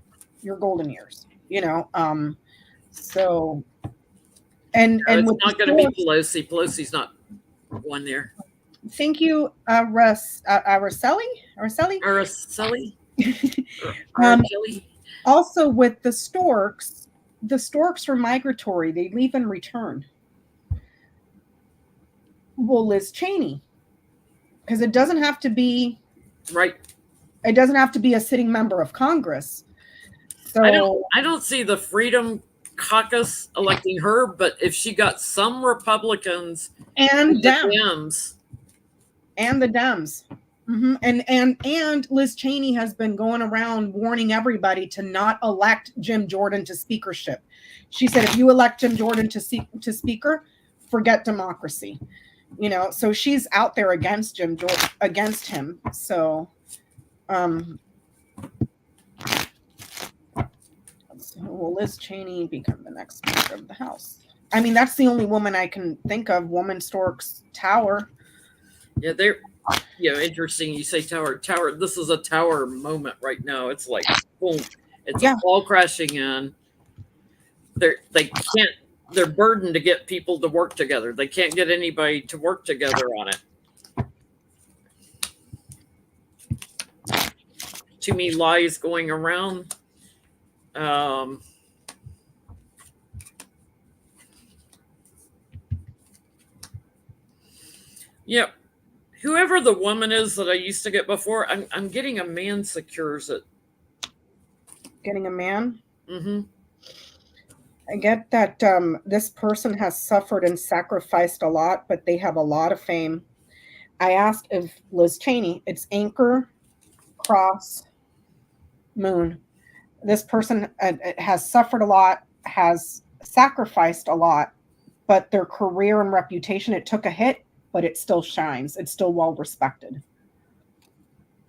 your golden years, so, and it's not going to be Pelosi. Pelosi's not one there. Thank you, Araceli. Also, with the storks are migratory. They leave and return. Well, Liz Cheney, because it doesn't have to be right. It doesn't have to be a sitting member of Congress. So I don't see the Freedom Caucus electing her, but if she got some Republicans and the Dems. And Liz Cheney has been going around warning everybody to not elect Jim Jordan to speakership. She said, if you elect Jim Jordan to speaker, forget democracy. So she's out there against Jim Jordan, against him. So, will Liz Cheney become the next Speaker of the House? I mean, that's the only woman I can think of. Woman Storks Tower. Yeah, they're interesting. You say tower. This is a tower moment right now. It's like boom. It's all crashing in. They can't. They're burdened to get people to work together. They can't get anybody to work together on it. Too many lies going around. Yep. Whoever the woman is that I used to get before, I'm getting a man secures it. Getting a man? Mm-hmm. I get that this person has suffered and sacrificed a lot, but they have a lot of fame. I asked if Liz Cheney, it's Anchor, Cross, Moon. This person has suffered a lot, has sacrificed a lot, but their career and reputation, it took a hit, but it still shines. It's still well respected.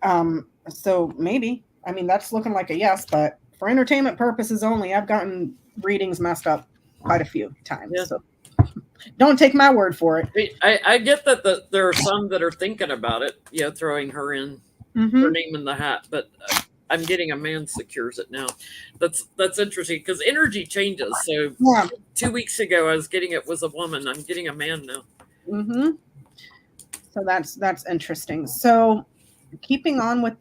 So maybe, I mean, that's looking like a yes, but for entertainment purposes only, I've gotten readings messed up quite a few times. Yeah. So don't take my word for it. I get that there are some that are thinking about it, throwing her in, her name in the hat, but I'm getting a man secures it now. That's interesting because energy changes. So 2 weeks ago, I was getting it was a woman. I'm getting a man now. Mm-hmm. So that's interesting. So keeping on with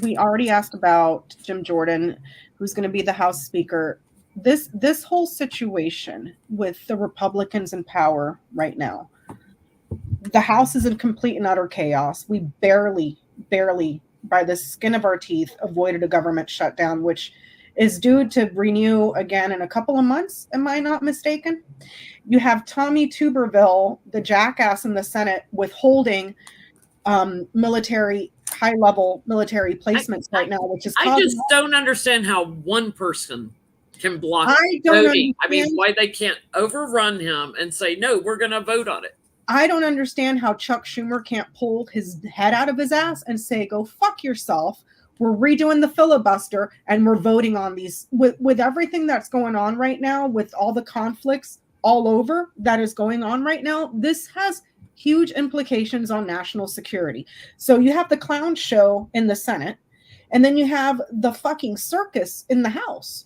we already asked about Jim Jordan, who's going to be the House Speaker. This whole situation with the Republicans in power right now, the House is in complete and utter chaos. We barely, by the skin of our teeth, avoided a government shutdown, which is due to renew again in a couple of months. Am I not mistaken? You have Tommy Tuberville, the jackass in the Senate, withholding high-level military placements right now, which is I just don't understand how one person can block voting. I mean, why they can't overrun him and say, no, we're going to vote on it. I don't understand how Chuck Schumer can't pull his head out of his ass and say, go fuck yourself. We're redoing the filibuster and we're voting on these. With everything that's going on right now, with all the conflicts all over that is going on right now, this has huge implications on national security. So you have the clown show in the Senate, and then you have the fucking circus in the House.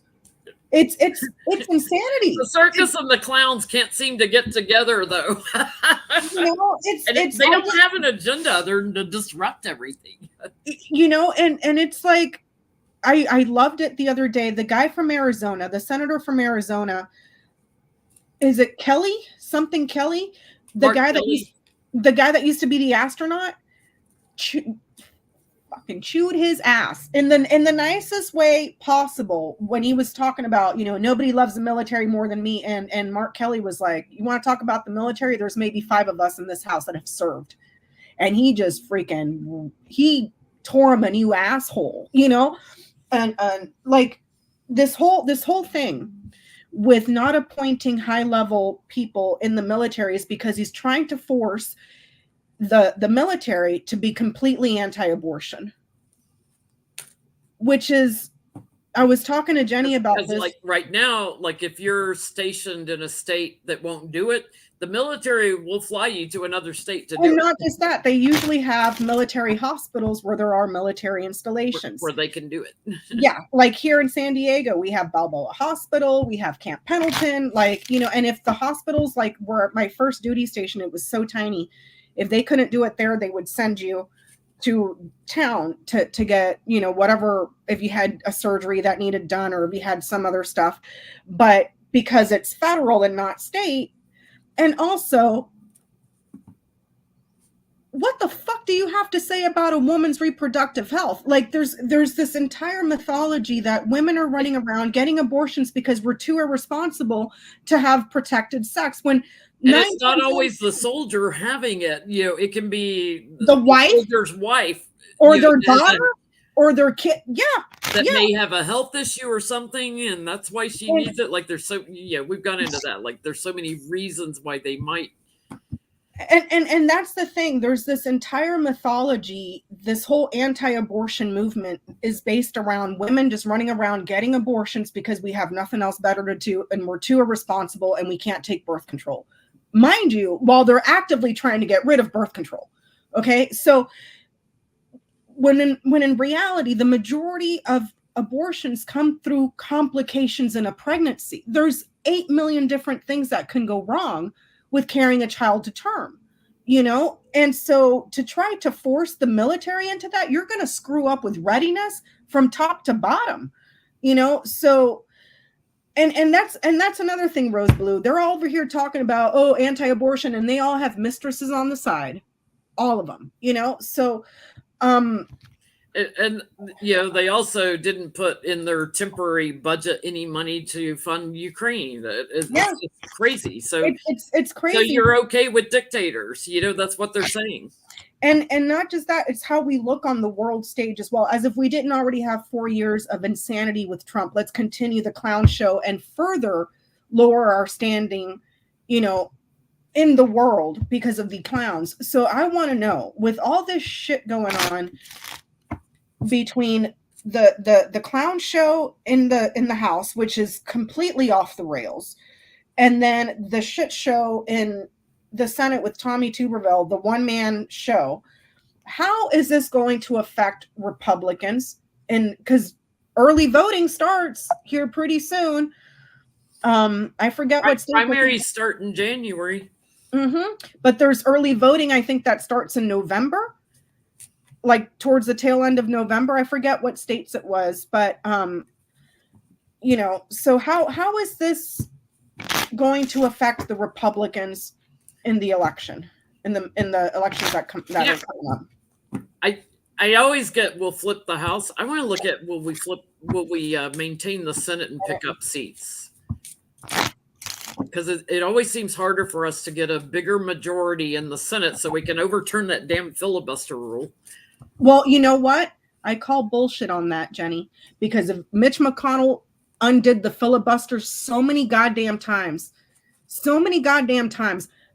It's insanity. The circus and the clowns can't seem to get together, though. They don't have an agenda other than to disrupt everything. And it's like, I loved it the other day. The guy from Arizona, the senator from Arizona, is it Kelly? Something Kelly? The guy that used to be the astronaut. fucking chewed his ass in the nicest way possible when he was talking about, nobody loves the military more than me. And Mark Kelly was like, you want to talk about the military? There's maybe 5 of us in this house that have served. And he just he tore him a new asshole, and like this whole thing with not appointing high level people in the military is because he's trying to force the military to be completely anti-abortion, which is, I was talking to Jennie about this. Like right now, like if you're stationed in a state that won't do it, the military will fly you to another state to do it. And not just that, they usually have military hospitals where there are military installations where they can do it. Yeah, like here in San Diego, we have Balboa Hospital, we have Camp Pendleton, and if the hospitals like were my first duty station, it was so tiny. If they couldn't do it there, they would send you to town to get, whatever, if you had a surgery that needed done or if you had some other stuff. But because it's federal and not state, and also, what the fuck do you have to say about a woman's reproductive health? Like there's this entire mythology that women are running around getting abortions because we're too irresponsible to have protected sex, when it's not always the soldier having it. It can be the wife, soldier's wife, or their daughter, or their kid. That may have a health issue or something, and that's why she needs it. Like there's we've gone into that. Like there's so many reasons why they might. And that's the thing. There's this entire mythology. This whole anti-abortion movement is based around women just running around getting abortions because we have nothing else better to do, and we're too irresponsible, and we can't take birth control. Mind you, while they're actively trying to get rid of birth control. Okay, so when in reality, the majority of abortions come through complications in a pregnancy. There's 8 million different things that can go wrong with carrying a child to term, and so to try to force the military into that, you're going to screw up with readiness from top to bottom, so and that's another thing, Rose Blue. They're all over here talking about, anti-abortion, and they all have mistresses on the side, all of them, so and they also didn't put in their temporary budget any money to fund Ukraine. It's crazy. So it's crazy. So you're okay with dictators, that's what they're saying. And not just that, it's how we look on the world stage as well. As if we didn't already have 4 years of insanity with Trump, let's continue the clown show and further lower our standing, in the world because of the clowns. So I want to know, with all this shit going on between the clown show in the House, which is completely off the rails, and then the shit show in the Senate with Tommy Tuberville, the one-man show, how is this going to affect Republicans? And because early voting starts here pretty soon. I forget what state primaries start in January. But there's early voting, I think that starts in November, like towards the tail end of November. I forget what states it was, but so how is this going to affect the Republicans in the election, in the elections that are coming up? I always get, we'll flip the House. I want to look at, will we maintain the Senate and pick up seats? Because it always seems harder for us to get a bigger majority in the Senate so we can overturn that damn filibuster rule. Well, you know what? I call bullshit on that, Jennie, because if Mitch McConnell undid the filibuster so many goddamn times,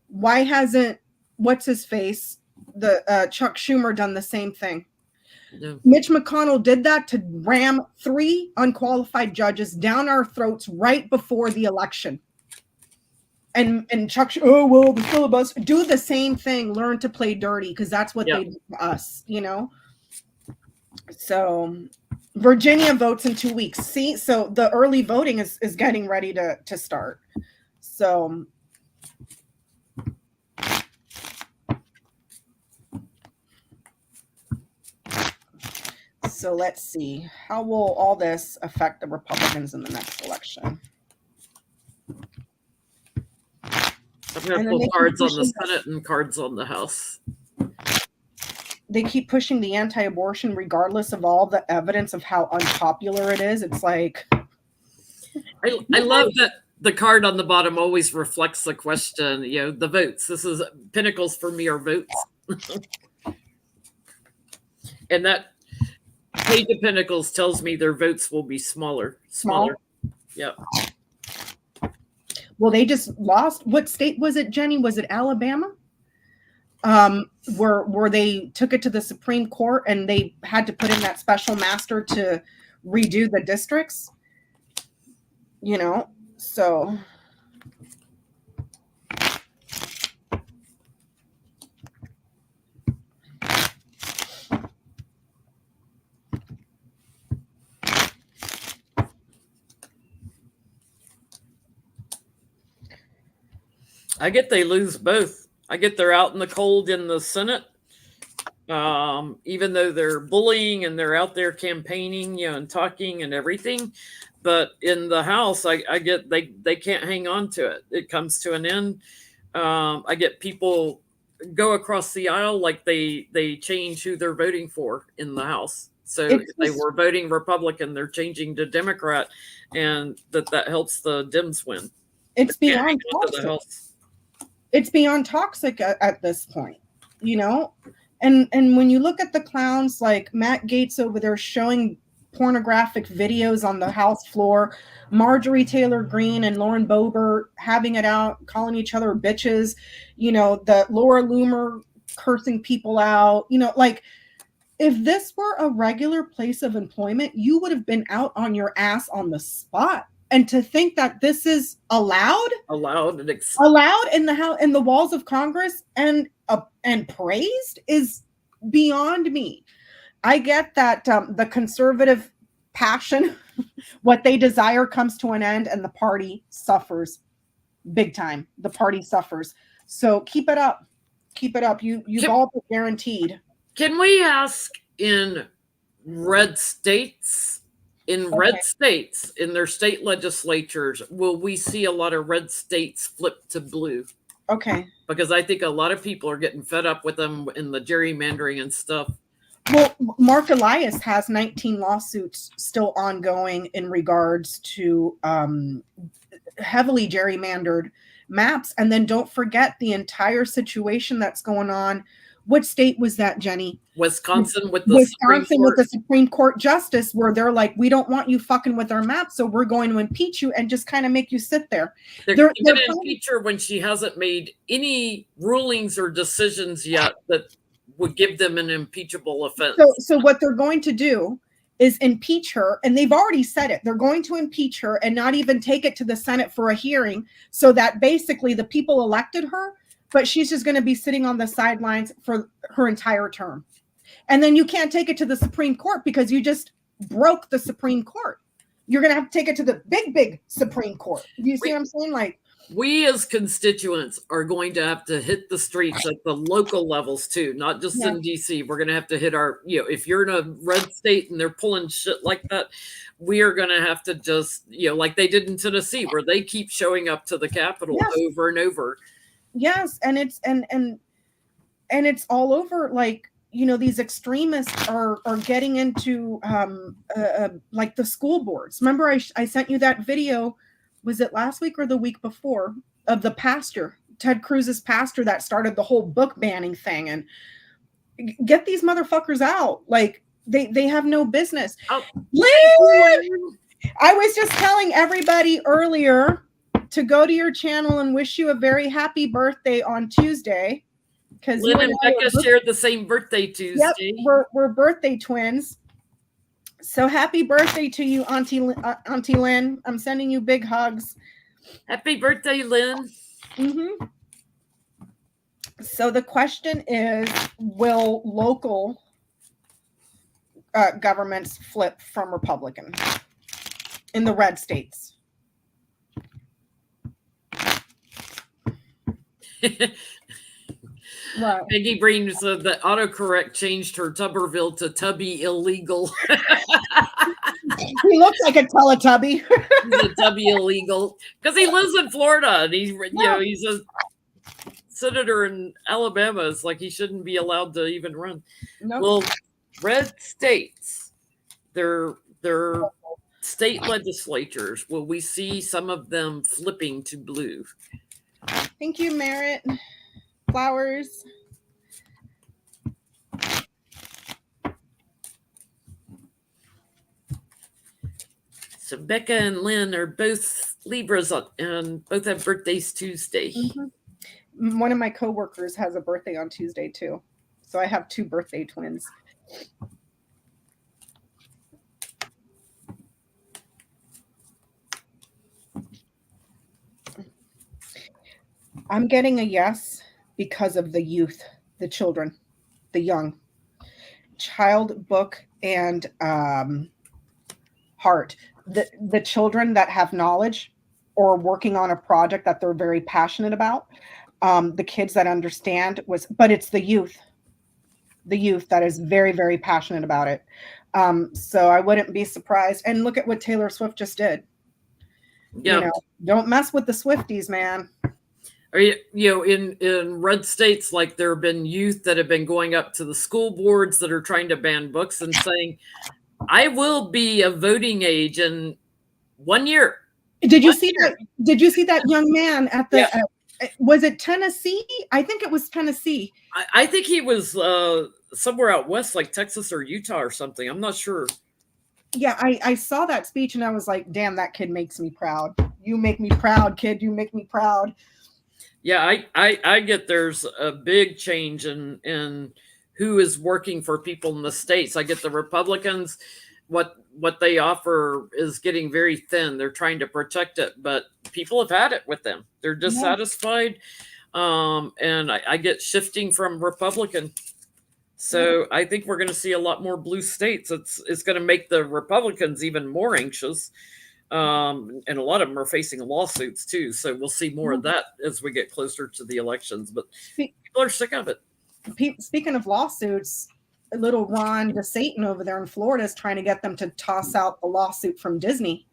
why hasn't, what's his face, the Chuck Schumer, done the same thing? No. Mitch McConnell did that to ram 3 unqualified judges down our throats right before the election. And Chuck, the filibuster, do the same thing. Learn to play dirty, because that's what they do to us, So Virginia votes in 2 weeks. See, so the early voting is getting ready to start. So let's see. How will all this affect the Republicans in the next election? I'm going to pull cards on the Senate and cards on the House. they keep pushing the anti-abortion regardless of all the evidence of how unpopular it is. It's like, I love that the card on the bottom always reflects the question, the votes. This is pinnacles for me are votes. And that page of pinnacles tells me their votes will be smaller. Yep. Well, they just lost. What state was it, Jenny? Was it Alabama? Where they took it to the Supreme Court and they had to put in that special master to redo the districts. So I get they lose both. I get they're out in the cold in the Senate, even though they're bullying and they're out there campaigning, and talking and everything. But in the House, I get they can't hang on to it. It comes to an end. I get people go across the aisle like they change who they're voting for in the House. So if they were voting Republican, they're changing to Democrat, and that helps the Dems win. It's beyond toxic. It's beyond toxic at this point, And when you look at the clowns like Matt Gaetz over there showing pornographic videos on the House floor, Marjorie Taylor Greene and Lauren Boebert having it out, calling each other bitches, the Laura Loomer cursing people out, like if this were a regular place of employment, you would have been out on your ass on the spot. And to think that this is allowed in the House, in the walls of Congress, and praised is beyond me. I get that the conservative passion, what they desire, comes to an end, and the party suffers big time. The party suffers. So keep it up. Keep it up. You've all been guaranteed. Can we ask in red states? Red states, in their state legislatures, will we see a lot of red states flip to blue? Okay. Because I think a lot of people are getting fed up with them in the gerrymandering and stuff. Well, Mark Elias has 19 lawsuits still ongoing in regards to heavily gerrymandered maps. And then don't forget the entire situation that's going on. What state was that, Jenny? Wisconsin with the Supreme Court justice, where they're like, we don't want you fucking with our map, so we're going to impeach you and just kind of make you sit there. They're going to impeach her when she hasn't made any rulings or decisions yet that would give them an impeachable offense. So what they're going to do is impeach her, and they've already said it. They're going to impeach her and not even take it to the Senate for a hearing, so that basically the people elected her, but she's just going to be sitting on the sidelines for her entire term. And then you can't take it to the Supreme Court because you just broke the Supreme Court. You're going to have to take it to the big Supreme Court. You see what I'm saying? Like, we as constituents are going to have to hit the streets at the local levels too, not just in DC. We're going to have to hit our, if you're in a red state and they're pulling shit like that, we are going to have to just, like they did in Tennessee, where they keep showing up to the Capitol over and over. Yes, and it's and it's all over. Like, these extremists are getting into like the school boards. Remember, I sent you that video. Was it last week or the week before, of the pastor, Ted Cruz's pastor, that started the whole book banning thing? And get these motherfuckers out. Like they have no business. Oh. Lynn! I was just telling everybody earlier to go to your channel and wish you a very happy birthday on Tuesday. Because Lynn and Becca shared the same birthday Tuesday. Yep, we're birthday twins. So happy birthday to you, Auntie Lynn. I'm sending you big hugs. Happy birthday, Lynn. Mm-hmm. So the question is, will local governments flip from Republican in the red states? Right. Peggy Breen said that autocorrect changed her Tuberville to Tubby illegal. He looks like a Teletubby. He's a Tubby illegal because he lives in Florida, and he's senator in Alabama is like he shouldn't be allowed to even run. Nope. Well, red states, their state legislatures, will we see some of them flipping to blue? Thank you, Merritt. Flowers. So Becca and Lynn are both Libras and both have birthdays Tuesday. Mm-hmm. One of my coworkers has a birthday on Tuesday too. So I have 2 birthday twins. I'm getting a yes because of the youth, the children, the young. Child, book, and heart. The children that have knowledge or working on a project that they're very passionate about. The kids that understand but it's the youth that is very, very passionate about it. So I wouldn't be surprised. And look at what Taylor Swift just did. Yeah. You know, don't mess with the Swifties, man. Or, you know, in red states, like there have been youth that have been going up to the school boards that are trying to ban books and saying, I will be of voting age in 1 year. Did you see that? Did you see that young man at the, was it Tennessee? I think it was Tennessee. I think he was somewhere out west, like Texas or Utah or something. I'm not sure. Yeah, I saw that speech and I was like, damn, that kid makes me proud. You make me proud, kid. You make me proud. Yeah, I get there's a big change in who is working for people in the states. I get the Republicans, what they offer is getting very thin. They're trying to protect it, but people have had it with them. They're dissatisfied. And I get shifting from Republican. So I think we're going to see a lot more blue states. It's going to make the Republicans even more anxious. And a lot of them are facing lawsuits too. So we'll see more of that as we get closer to the elections. But people are sick of it. Speaking of lawsuits, little Ron DeSatan over there in Florida is trying to get them to toss out the lawsuit from Disney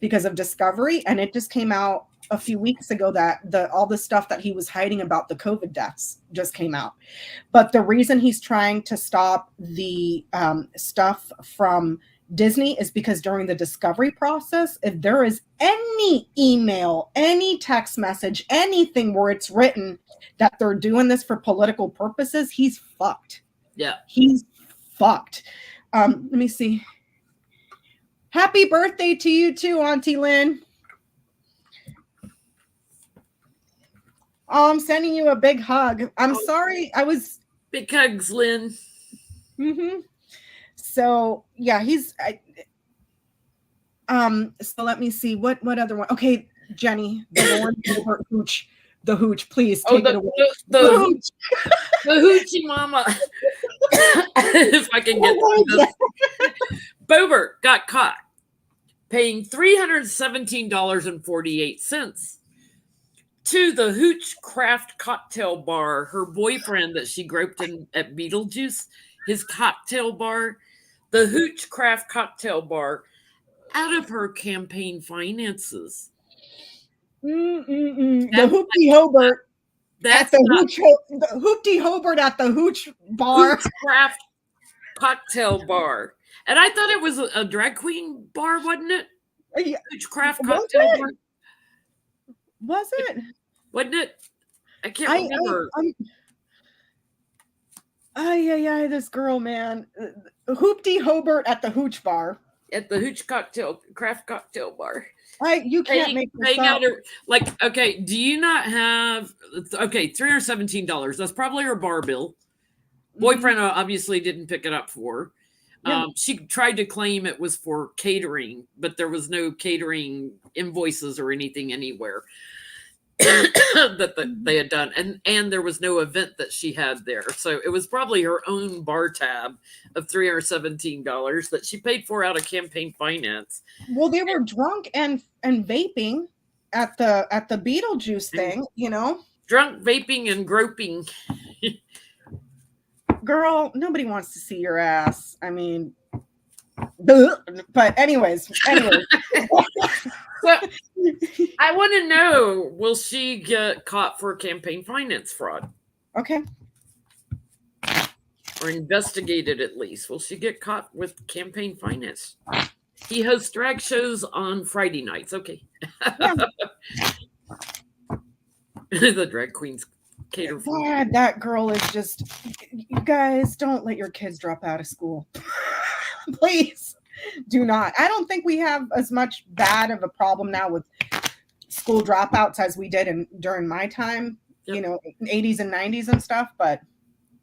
because of Discovery. And it just came out a few weeks ago that all the stuff that he was hiding about the COVID deaths just came out. But the reason he's trying to stop the stuff from Disney is because during the discovery process, if there is any email, any text message, anything where it's written that they're doing this for political purposes, he's fucked. Yeah. He's fucked. Let me see. Happy birthday to you too, Auntie Lynn. Oh, I'm sending you a big hug. I'm sorry. I was big hugs, Lynn. Mm-hmm. So yeah, so let me see what other one. Okay, Jennie, the Lord Hooch, the Hooch, please take it away. The Hooch. The Hoochie Mama. If I can get this. Boebert got caught paying $317.48 to the Hooch Craft Cocktail Bar, her boyfriend that she groped in at Beetlejuice, his cocktail bar, the Hooch Craft Cocktail Bar, out of her campaign finances. The Hoopty Hobart. That's the Hoopty Hobart at the Hooch Bar. Hooch Craft Cocktail Bar. And I thought it was a drag queen bar, wasn't it? Hooch Craft Cocktail Bar. Was it? Wasn't it? I can't remember. This girl, man. Hoopty Hobart at the Hooch Bar. At the Hooch Craft Cocktail Bar. You can't make this up. Okay, do you not have, $317. That's probably her bar bill. Boyfriend obviously didn't pick it up for her. Yeah. She tried to claim it was for catering, but there was no catering invoices or anything anywhere that they had done. And there was no event that she had there. So it was probably her own bar tab of $317 that she paid for out of campaign finance. Well, they were drunk and vaping at the Beetlejuice thing, you know? Drunk, vaping, and groping. Girl, nobody wants to see your ass. I mean, but anyways. I want to know, will she get caught for campaign finance fraud? Okay. Or investigated at least. Will she get caught with campaign finance? He hosts drag shows on Friday nights. Okay. Yeah. The drag queens cater for. God, that girl is just, you guys don't let your kids drop out of school. Please do not. I don't think we have as much bad of a problem now with school dropouts as we did during my time, Yep. 80s and 90s and stuff. But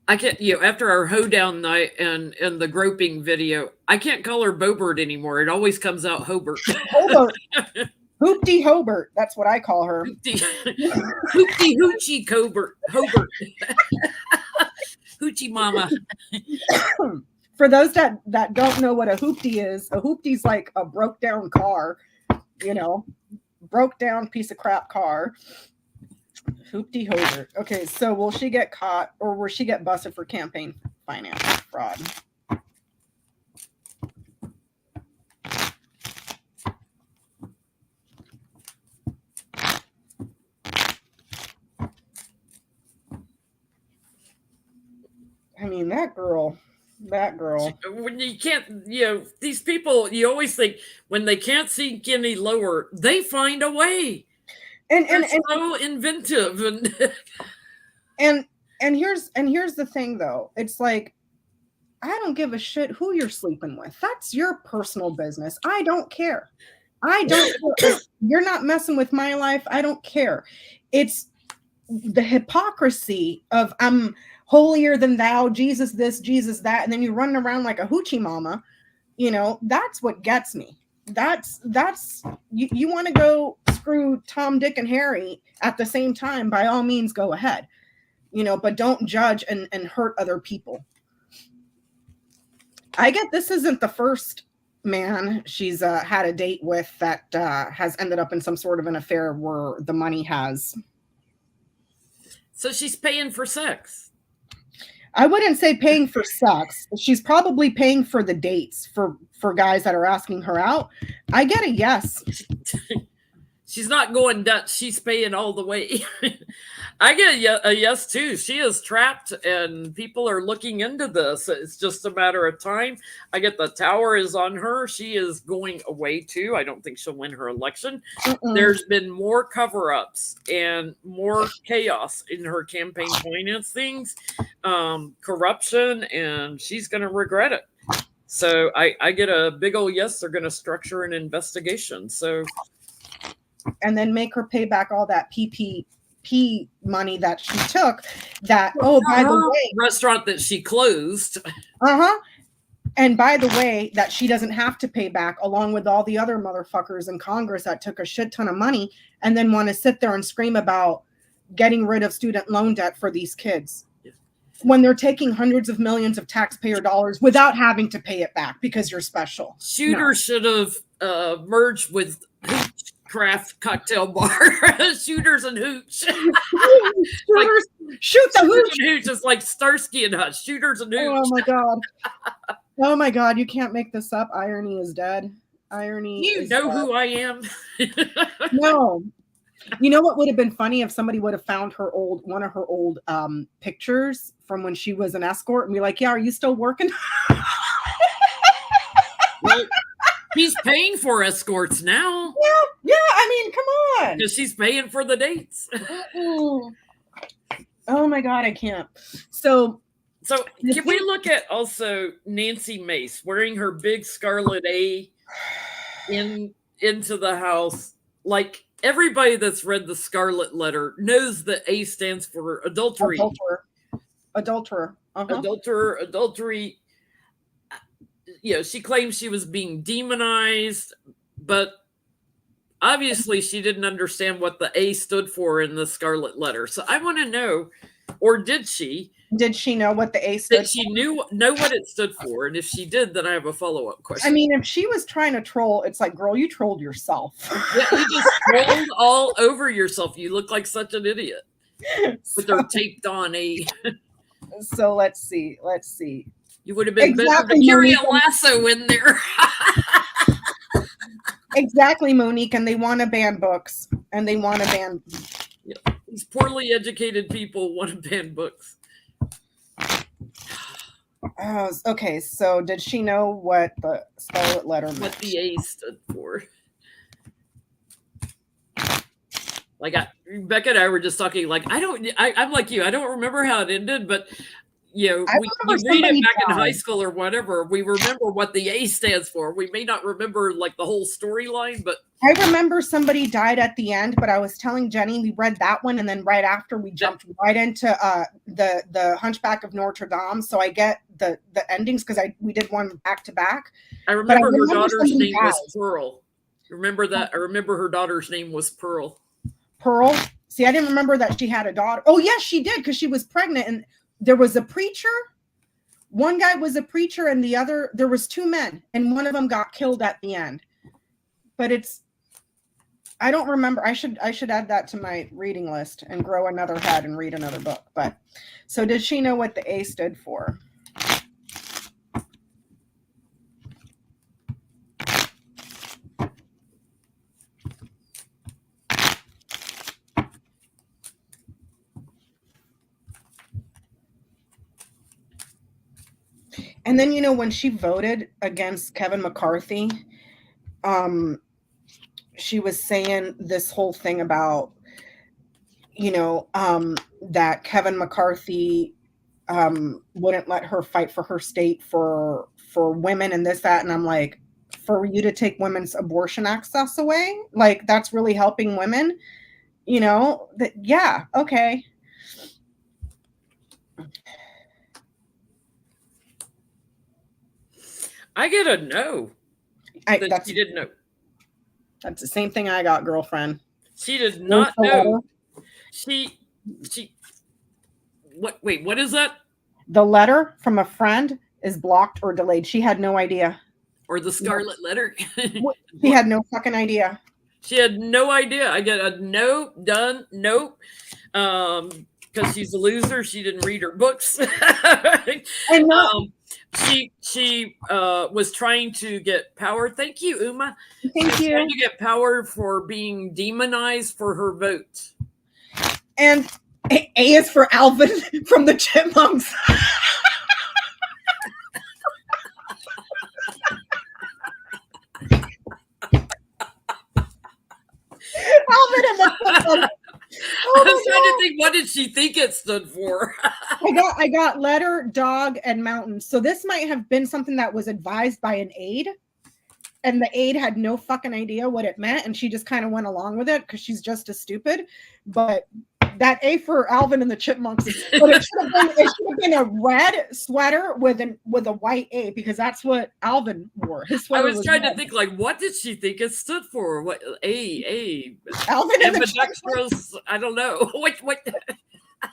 I can't, after our hoedown night and the groping video, I can't call her Bobert anymore. It always comes out Hobart. Hobart. Hoopty Hobart. That's what I call her. Hoopty Hoochie Hobart. Hoochie Mama. For those that don't know what a hoopty is, a hoopty's like a broke down car, broke down piece of crap car. Hoopty Hobart. Okay, so will she get caught or will she get busted for campaign finance fraud? I mean, that girl. When you can't, these people, you always think when they can't sink any lower, they find a way. And so inventive. And here's the thing though. It's like, I don't give a shit who you're sleeping with. That's your personal business. I don't care. You're not messing with my life. I don't care. It's the hypocrisy of I'm holier than thou, Jesus this, Jesus that, and then you're running around like a hoochie mama. That's what gets me. That's you want to go screw Tom, Dick, and Harry at the same time, by all means go ahead. But don't judge and hurt other people. I get this isn't the first man she's had a date with that has ended up in some sort of an affair where the money has. So she's paying for sex. I wouldn't say paying for sex. She's probably paying for the dates for guys that are asking her out. I get a yes. She's not going Dutch. She's paying all the way. I get a yes, too. She is trapped, and people are looking into this. It's just a matter of time. I get the tower is on her. She is going away, too. I don't think she'll win her election. There's been more cover-ups and more chaos in her campaign finance things, corruption, and she's going to regret it. So I get a big old yes. They're going to structure an investigation. So... and then make her pay back all that PPP money that she took. That, oh, by the way, restaurant that she closed. And by the way, that she doesn't have to pay back, along with all the other motherfuckers in Congress that took a shit ton of money and then want to sit there and scream about getting rid of student loan debt for these kids. When they're taking hundreds of millions of taxpayer dollars without having to pay it back because you're special. Shooter should have merged with Craft Cocktail Bar. Shooters and Hooch. Shooters, shoot the Hooch. And Hooch is like Starsky and Hutch. Shooters and Hooch. Oh my God. Oh my God. You can't make this up. Irony is dead. Irony. You know who I am. No. You know what would have been funny if somebody would have found one of her old pictures from when she was an escort and be like, yeah, are you still working? Well, he's paying for escorts now. Yeah. I mean, come on. Because she's paying for the dates. Oh my God, I can't. So can we look at also Nancy Mace wearing her big scarlet A into the house? Like everybody that's read the Scarlet Letter knows that A stands for adultery. Adulterer. Adultery. She claims she was being demonized, but obviously she didn't understand what the A stood for in the Scarlet Letter. So I want to know, or did she? Did she know what the A stood for? Did she know what it stood for? And if she did, then I have a follow-up question. I mean, if she was trying to troll, it's like, girl, you trolled yourself. Yeah, you just trolled all over yourself. You look like such an idiot with her taped on A. So let's see. You would have been better to carry a lasso in there. Exactly, Monique, and they want to ban books, and they want to ban. Yeah. These poorly educated people want to ban books. Okay, so did she know what the Scarlet Letter meant? What the A stood for. Like Becca and I were just talking. Like I'm like you. I don't remember how it ended, but you read it back in high school or whatever. We remember what the A stands for. We may not remember like the whole storyline, but I remember somebody died at the end. But I was telling Jenny we read that one, and then right after we jumped right into the Hunchback of Notre Dame. So I get the endings because we did one back to back. I remember her daughter's name was Pearl. Remember that? I remember her daughter's name was Pearl. Pearl. See, I didn't remember that she had a daughter. Oh yes, she did, because she was pregnant, and there was a preacher. One guy was a preacher, and there was two men, and one of them got killed at the end. But I don't remember. I should add that to my reading list and grow another head and read another book. But so did she know what the A stood for? And then, when she voted against Kevin McCarthy, she was saying this whole thing about, that Kevin McCarthy wouldn't let her fight for her state for women and this, that. And I'm like, for you to take women's abortion access away, like that's really helping women, yeah, okay. I get a no. She didn't know. That's the same thing I got, girlfriend. She did not know. She what is that? The letter from a friend is blocked or delayed. She had no idea. Or the Scarlet Letter. She had no fucking idea. She had no idea. I get a no, done, nope. Because she's a loser. She didn't read her books. I know. She was trying to get power. Thank you, Uma. Thank you. Trying to get power for being demonized for her vote. And A is for Alvin from the Chipmunks. Alvin and the Chipmunks. I was trying to think, what did she think it stood for? I got letter, dog, and mountain. So this might have been something that was advised by an aide, and the aide had no fucking idea what it meant, and she just kind of went along with it because she's just as stupid. But that A for Alvin and the Chipmunks, but it should have been a red sweater with a white A, because that's what Alvin wore. His sweater. I was trying to think, like, what did she think it stood for? What A Alvin and the Chipmunks. I don't know. What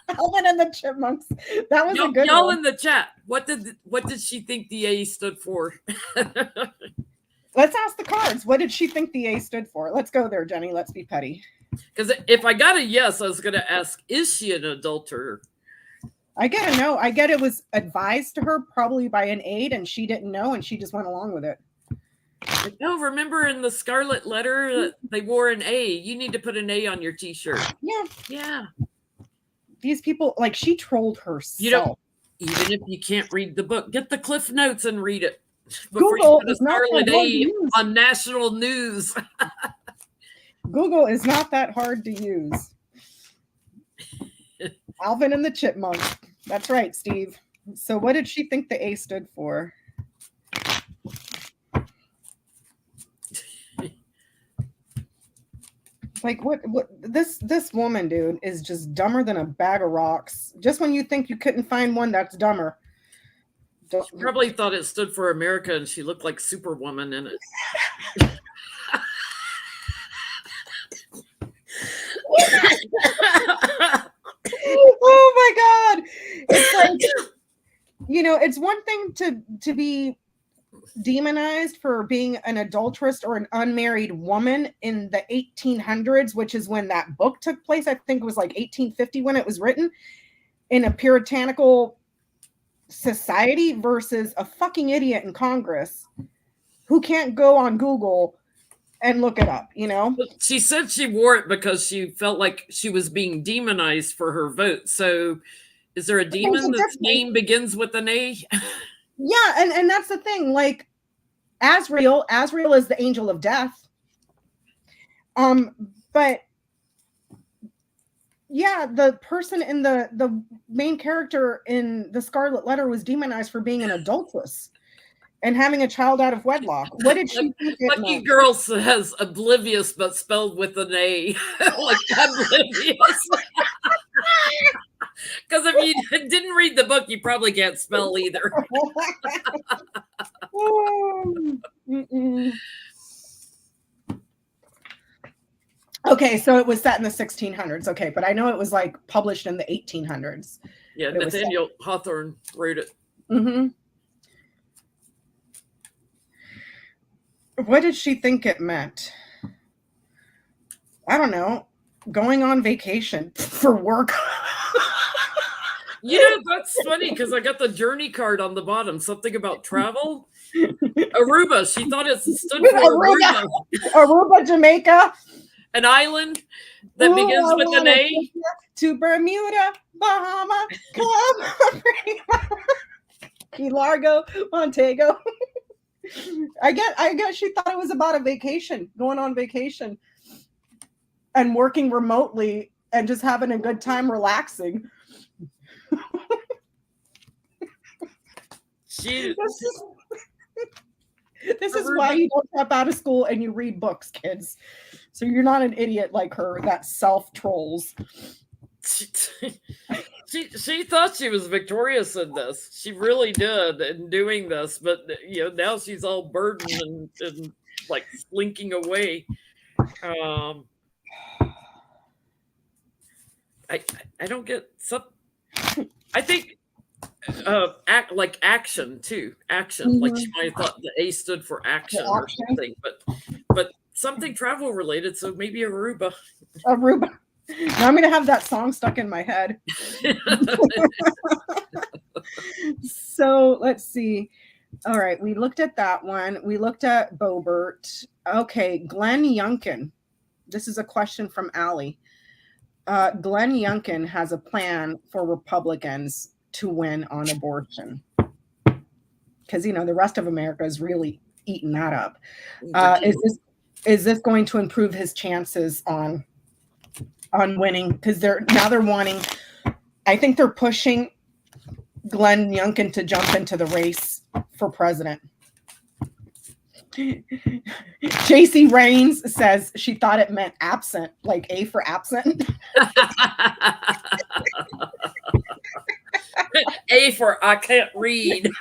Alvin and the Chipmunks. That was a good y'all one. In the chat. What did she think the A stood for? Let's ask the cards. What did she think the A stood for? Let's go there, Jenny. Let's be petty. Because if I got a yes, I was going to ask, is she an adulterer? I get a no. I get it was advised to her probably by an aide, and she didn't know, and she just went along with it. No, remember in the Scarlet Letter, they wore an A. You need to put an A on your T-shirt. Yeah. These people, like, she trolled herself. Even if you can't read the book, get the Cliff Notes and read it. Google is not Scarlet A on national news. Google is not that hard to use. Alvin and the Chipmunks. That's right, Steve. So what did she think the A stood for? Like, what this woman, dude, is just dumber than a bag of rocks. Just when you think you couldn't find one that's dumber. She probably thought it stood for America, and she looked like Superwoman in it. Oh my God. It's like, it's one thing to be demonized for being an adulteress or an unmarried woman in the 1800s, which is when that book took place. I think it was like 1850 when it was written, in a puritanical society, versus a fucking idiot in Congress who can't go on Google and look it up, She said she wore it because she felt like she was being demonized for her vote. So is there a demon that's name begins with an A? Yeah, and that's the thing. Like Azrael is the angel of death. But yeah, the person in the main character in the Scarlet Letter was demonized for being an adulteress and having a child out of wedlock. What did she think it Lucky meant? Girl says oblivious, but spelled with an A. Like oblivious. Because if you didn't read the book, you probably can't spell either. Okay, so it was set in the 1600s. Okay, but I know it was like published in the 1800s. Yeah, Nathaniel Hawthorne wrote it. Mm-hmm. What did she think it meant? I don't know. Going on vacation for work. That's funny because I got the journey card on the bottom. Something about travel. Aruba. She thought it stood for Aruba. Aruba, Jamaica. An island that begins with an A. To Bermuda, Bahama, Key Largo, Montego. I guess she thought it was about a vacation, going on vacation and working remotely and just having a good time relaxing. This is why you don't drop out of school and you read books, kids. So you're not an idiot like her that self-trolls. She thought she was victorious in this. She really did in doing this, but now she's all burdened and like slinking away. I don't get some. I think action too. Action. Mm-hmm. Like she might have thought the A stood for action or something, but something travel related. So maybe Aruba. Aruba. Now I'm going to have that song stuck in my head. So let's see. All right. We looked at that one. We looked at Boebert. Okay. Glenn Youngkin. This is a question from Allie. Glenn Youngkin has a plan for Republicans to win on abortion. Because, the rest of America is really eating that up. Is this going to improve his chances on winning? Because they're wanting, I think they're pushing Glenn Youngkin to jump into the race for president. JC Rains says she thought it meant absent, like A for absent. A for I can't read.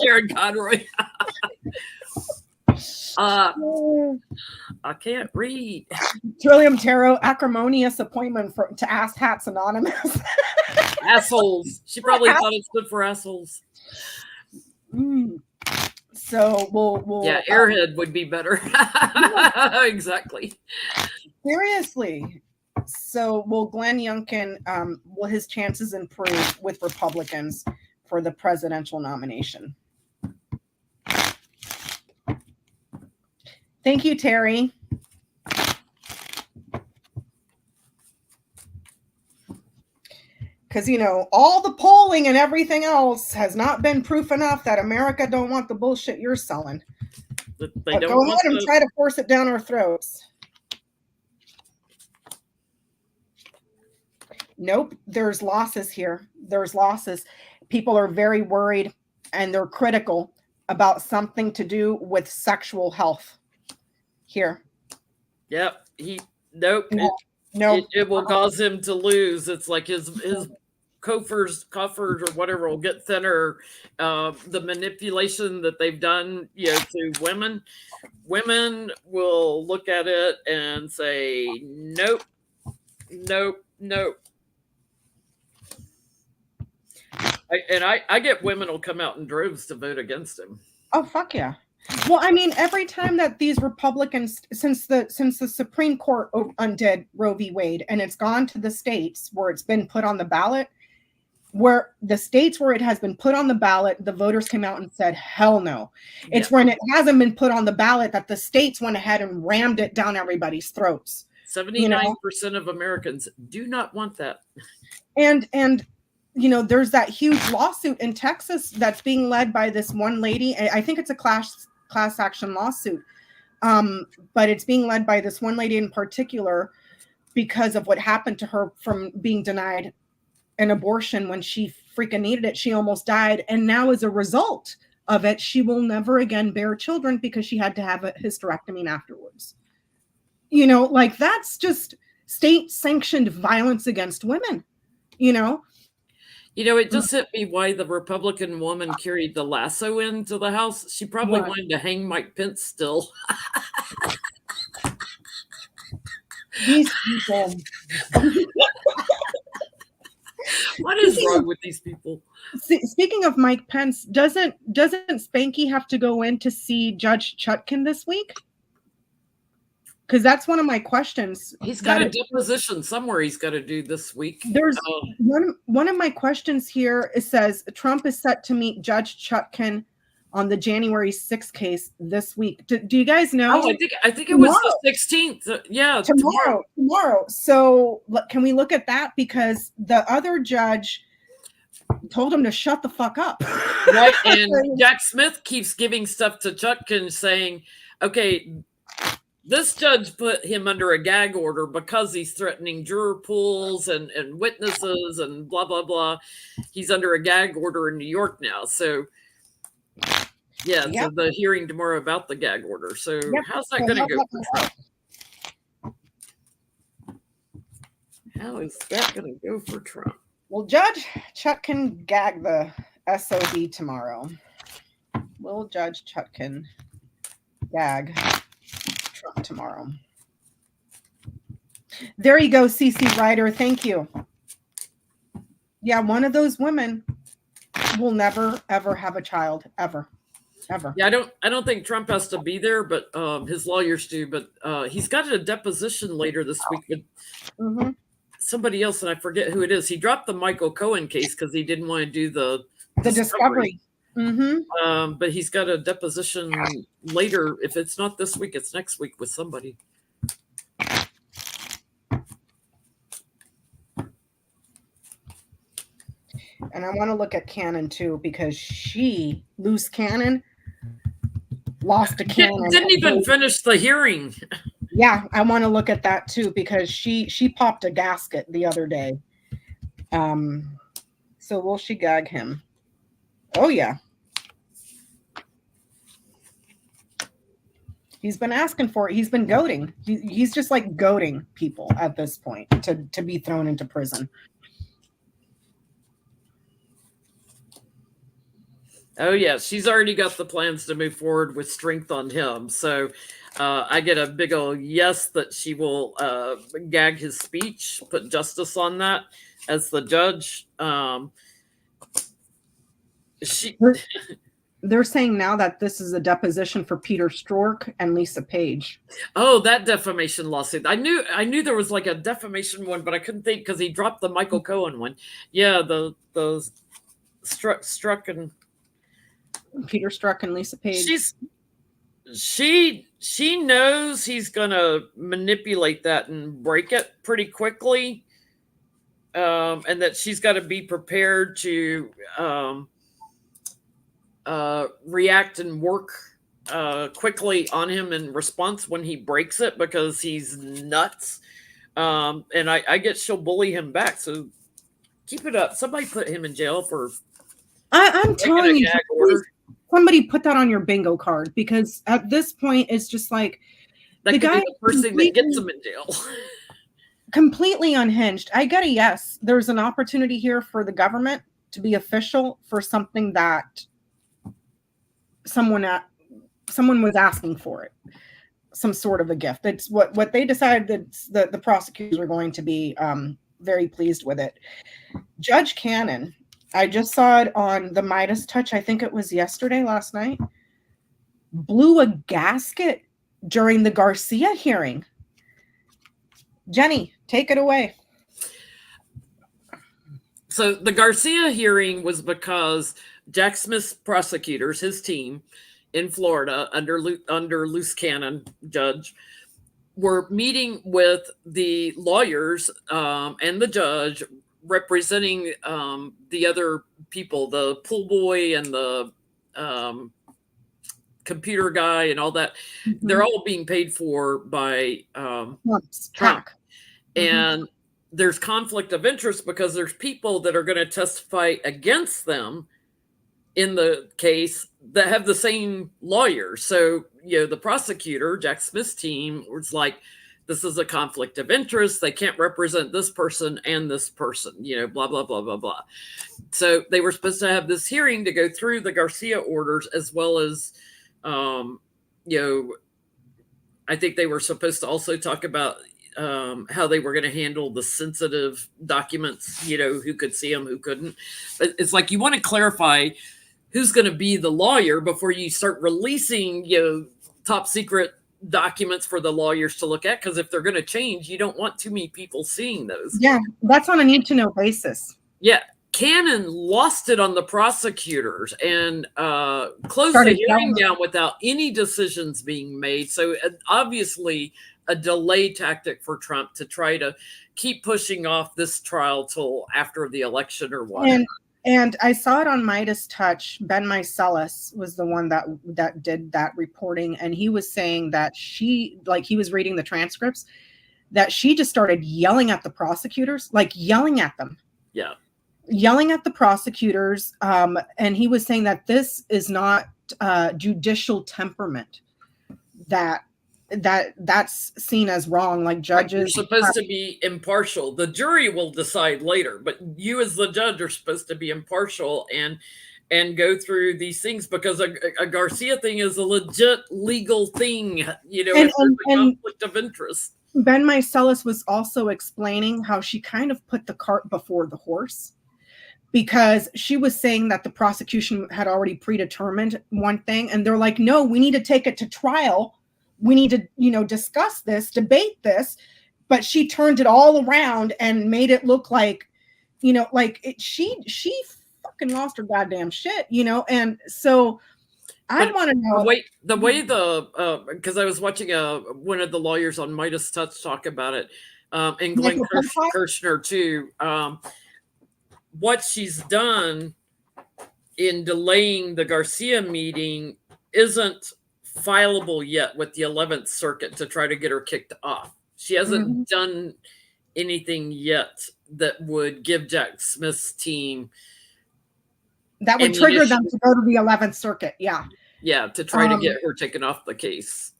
Karen Conroy. I can't read. Trillium Tarot, acrimonious appointment to Ass Hats Anonymous. Assholes. She probably thought it stood for assholes. So we'll yeah, airhead would be better. Exactly. Seriously. So will Glenn Youngkin, will his chances improve with Republicans for the presidential nomination? Thank you, Terry. Because, all the polling and everything else has not been proof enough that America don't want the bullshit you're selling. Go ahead and try to force it down our throats. Nope, there's losses here. There's losses. People are very worried and they're critical about something to do with sexual health here. Yep. Nope. It will cause him to lose. It's like his coffers or whatever will get thinner. The manipulation that they've done, to women will look at it and say, nope. I get women will come out in droves to vote against him. Oh, fuck yeah. Well, I mean, every time that these Republicans, since the Supreme Court undid Roe v. Wade and it's gone to the states where it's been put on the ballot, where the states where it has been put on the ballot, the voters came out and said, hell no. It's when it hasn't been put on the ballot that the states went ahead and rammed it down everybody's throats. 79% of Americans do not want that. And there's that huge lawsuit in Texas that's being led by this one lady. I think it's a class action lawsuit. But it's being led by this one lady in particular because of what happened to her from being denied an abortion when she freaking needed it. She almost died. And now as a result of it, she will never again bear children because she had to have a hysterectomy afterwards. Like that's just state sanctioned violence against women, It just hit me why the Republican woman carried the lasso into the House. She probably wanted to hang Mike Pence still. These people. What is wrong with these people? Speaking of Mike Pence, doesn't Spanky have to go in to see Judge Chutkan this week? Because that's one of my questions. He's got a deposition somewhere he's got to do this week. There's one of my questions here. It says Trump is set to meet Judge Chutkan on the January 6th case this week. Do you guys know? Oh, I think it was the 16th. Yeah, tomorrow. So can we look at that? Because the other judge told him to shut the fuck up. Right, and Jack Smith keeps giving stuff to Chutkan saying, okay, this judge put him under a gag order because he's threatening juror pools and witnesses and blah, blah, blah. He's under a gag order in New York now. So, so the hearing tomorrow about the gag order. So how's that going to go for Trump? How is that going to go for Trump? Well, Judge Chutkan gag the SOB tomorrow. Will Judge Chutkan gag Trump tomorrow? There you go, CC Ryder. Thank you. Yeah, one of those women will never ever have a child ever. Yeah, I don't think Trump has to be there, but his lawyers do. But he's got a deposition later this week with somebody else, and I forget who it is. He dropped the Michael Cohen case because he didn't want to do the discovery. But he's got a deposition later. If it's not this week, it's next week with somebody. And I want to look at Cannon too, because loose Cannon, lost a cannon. Didn't even finish the hearing. Yeah, I want to look at that too, because she popped a gasket the other day. So will she gag him? Oh yeah. He's been asking for it. He's been goading. He's just like goading people at this point to be thrown into prison. Oh, yeah. She's already got the plans to move forward with strength on him. So I get a big old yes that she will gag his speech, put justice on that as the judge. They're saying now that this is a deposition for Peter Strzok and Lisa Page. Oh, that defamation lawsuit. I knew there was like a defamation one, but I couldn't think because he dropped the Michael Cohen one. Yeah, the Strzok and Peter Strzok and Lisa Page. She knows he's gonna manipulate that and break it pretty quickly, and that she's got to be prepared to react and work quickly on him in response when he breaks it, because he's nuts. And I get she'll bully him back. So keep it up. Somebody put him in jail for. I'm telling you, somebody put that on your bingo card, because at this point it's just like that could be the first thing that gets him in jail. Completely unhinged. I get a yes. There's an opportunity here for the government to be official for something that someone was asking for it, some sort of a gift. It's what they decided that the prosecutors are going to be very pleased with it. Judge Cannon, I just saw it on the Midas Touch. I think it was last night, blew a gasket during the Garcia hearing. Jennie, take it away. So the Garcia hearing was because Jack Smith's prosecutors, his team in Florida under loose cannon judge, were meeting with the lawyers and the judge representing the other people, the pool boy and the computer guy and all that. Mm-hmm. They're all being paid for by Trump. And there's conflict of interest because there's people that are going to testify against them in the case that have the same lawyer. So, the prosecutor, Jack Smith's team, was like, this is a conflict of interest. They can't represent this person and this person, blah, blah, blah, blah, blah. So they were supposed to have this hearing to go through the Garcia orders, as well as, I think they were supposed to also talk about how they were going to handle the sensitive documents, who could see them, who couldn't. But it's like, you want to clarify who's going to be the lawyer before you start releasing, top secret documents for the lawyers to look at. Because if they're going to change, you don't want too many people seeing those. Yeah, that's on a need to know basis. Yeah. Cannon lost it on the prosecutors and closed the hearing down without any decisions being made. So obviously a delay tactic for Trump to try to keep pushing off this trial till after the election or whatever. And I saw it on Midas Touch. Ben Mycelis was the one that did that reporting. And he was saying that he was reading the transcripts, that she just started yelling at the prosecutors, like yelling at them. Yeah. Yelling at the prosecutors. And he was saying that this is not judicial temperament, that's seen as wrong. Like judges, you're supposed to be impartial. The jury will decide later, but you as the judge are supposed to be impartial and go through these things, because a Garcia thing is a legit legal thing, and conflict of interest. Ben Mycelis was also explaining how she kind of put the cart before the horse, because she was saying that the prosecution had already predetermined one thing, and they're like, no, we need to take it to trial. We need to, discuss this, debate this. But she turned it all around and made it look like, she fucking lost her goddamn shit, And so I want to know the way because I was watching one of the lawyers on Midas Touch talk about it, and Glenn Kirshner too. What she's done in delaying the Garcia meeting isn't fileable yet with the 11th Circuit to try to get her kicked off. She hasn't done anything yet that would give Jack Smith's team that would trigger them to go to the 11th Circuit. Yeah, to try to get her taken off the case.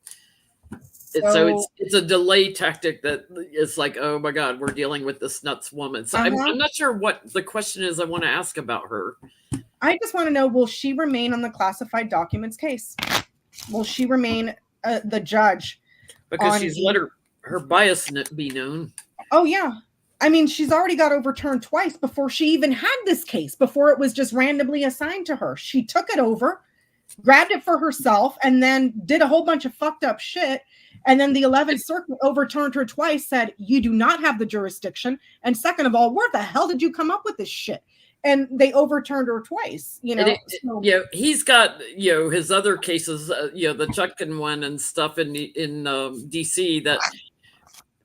So it's a delay tactic that is like, oh my God, we're dealing with this nuts woman. So I'm not sure what the question is I want to ask about her. I just want to know, will she remain on the classified documents case? Will she remain the judge? Because she's let her bias be known. Oh, yeah. I mean, she's already got overturned twice before she even had this case, before it was just randomly assigned to her. She took it over, grabbed it for herself, and then did a whole bunch of fucked up shit. And then the 11th Circuit overturned her twice, said, you do not have the jurisdiction. And second of all, where the hell did you come up with this shit? And they overturned her twice, he's got, his other cases, the Chutkan one and stuff in DC that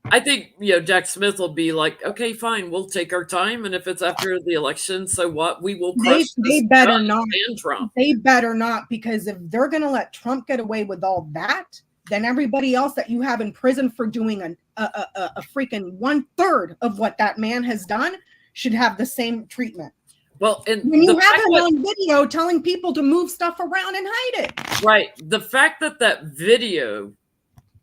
I think, Jack Smith will be like, okay, fine, we'll take our time. And if it's after the election, so what? We will crush they better not. Trump. They better not, because if they're going to let Trump get away with all that, then everybody else that you have in prison for doing a freaking 1/3 of what that man has done should have the same treatment. Well, and when you have him on video telling people to move stuff around and hide it. Right. The fact that video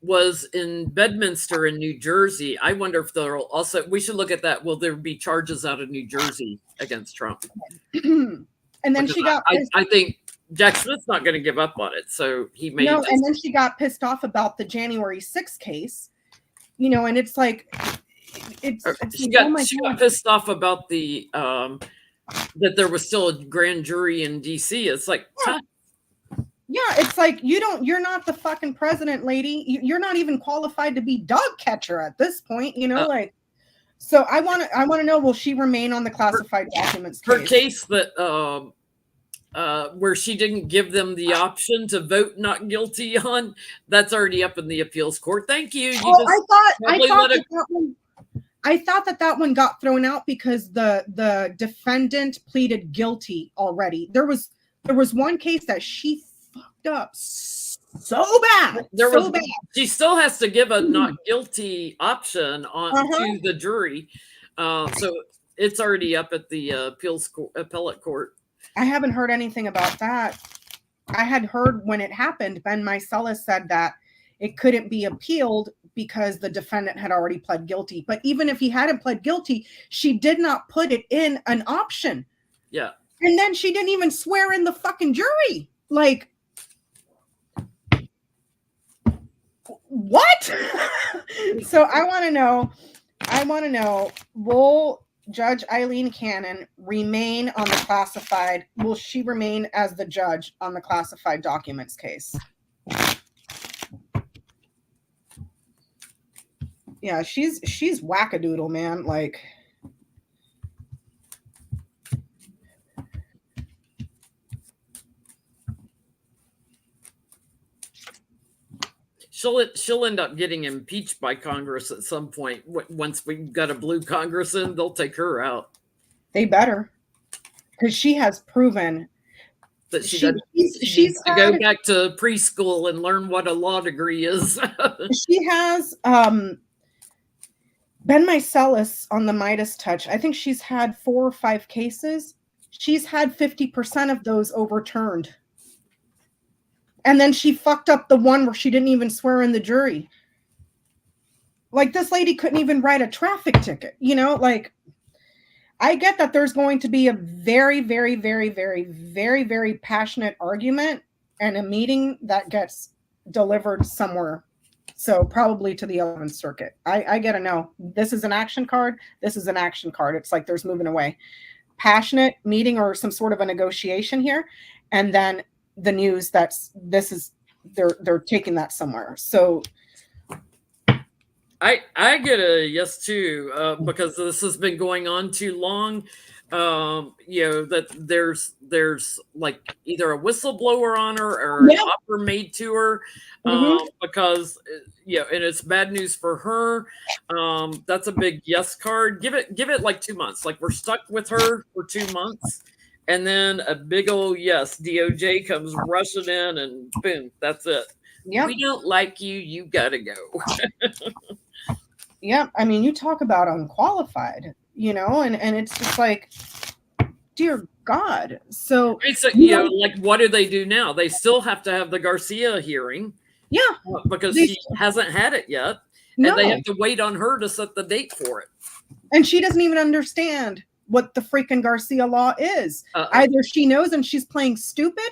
was in Bedminster in New Jersey, I wonder if there'll also, we should look at that. Will there be charges out of New Jersey against Trump? And then she got I think Jack Smith's not going to give up on it. So he may. No, and then she got pissed off about the January 6th case, and it's like, she got pissed off about the, that there was still a grand jury in DC. It's like, yeah, it's like, you're not the fucking president, lady. You're not even qualified to be dog catcher at this point, So I want to know, will she remain on the classified documents case? Her case that where she didn't give them the option to vote not guilty on, that's already up in the appeals court. Thank you. I thought that one got thrown out because the defendant pleaded guilty already. There was one case that she fucked up so bad. She still has to give a not guilty option on to the jury. So it's already up at the appellate court. I haven't heard anything about that. I had heard when it happened, Ben Mycelis said that it couldn't be appealed because the defendant had already pled guilty. But even if he hadn't pled guilty, she did not put it in an option. Yeah. And then she didn't even swear in the fucking jury. Like, what? So I want to know, will Judge Eileen Cannon remain on the classified? Will she remain as the judge on the classified documents case? Yeah, she's wackadoodle, man. Like, she'll end up getting impeached by Congress at some point. Once we got a blue Congress in, they'll take her out. They better, because she has proven that she's to go back to preschool and learn what a law degree is. She has Ben Mycelis on the Midas touch. I think she's had 4 or 5 cases. She's had 50% of those overturned. And then she fucked up the one where she didn't even swear in the jury. Like, this lady couldn't even write a traffic ticket, you know? Like, I get that there's going to be a very, very, very, very, very, very passionate argument and a meeting that gets delivered somewhere. So probably to the 11th Circuit. I get to know. This is an action card. This is an action card. It's like there's moving away. Passionate meeting or some sort of a negotiation here. And then the news they're taking that somewhere. So I get a yes too, because this has been going on too long. That there's like either a whistleblower on her or an offer made to her, because and it's bad news for her. That's a big yes card. Give it like 2 months. Like, we're stuck with her for 2 months, and then a big old yes. DOJ comes rushing in, and boom, that's it. Yep. We don't like you. You gotta go. Yeah, I mean, you talk about unqualified, and it's just like, dear God. So, like, what do they do now? They still have to have the Garcia hearing. Yeah. Because she hasn't had it yet. And they have to wait on her to set the date for it. And she doesn't even understand what the freaking Garcia law is. Either she knows and she's playing stupid,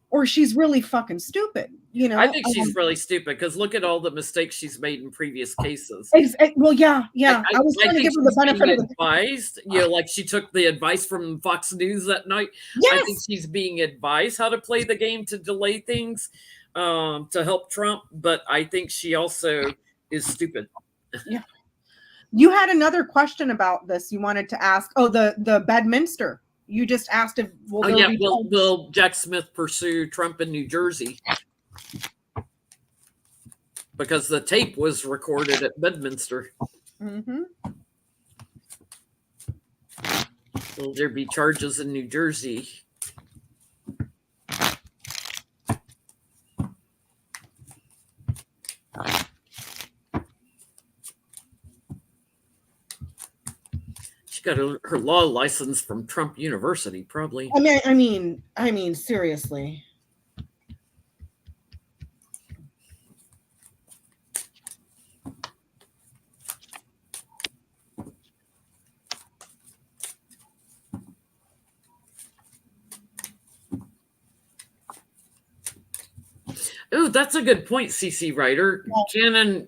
or she's really fucking stupid. I think she's really stupid, because look at all the mistakes she's made in previous cases. Well, yeah. I was trying to give her the benefit of the advised. Like, she took the advice from Fox News that night. Yes. I think she's being advised how to play the game to delay things, to help Trump. But I think she also is stupid. Yeah. You had another question about this you wanted to ask. Oh, the Bedminster. You just asked if will Jack Smith pursue Trump in New Jersey? Because the tape was recorded at Bedminster. Mm-hmm. Will there be charges in New Jersey? She got her law license from Trump University, probably. I mean, seriously. Oh, that's a good point, CC Writer. Cannon,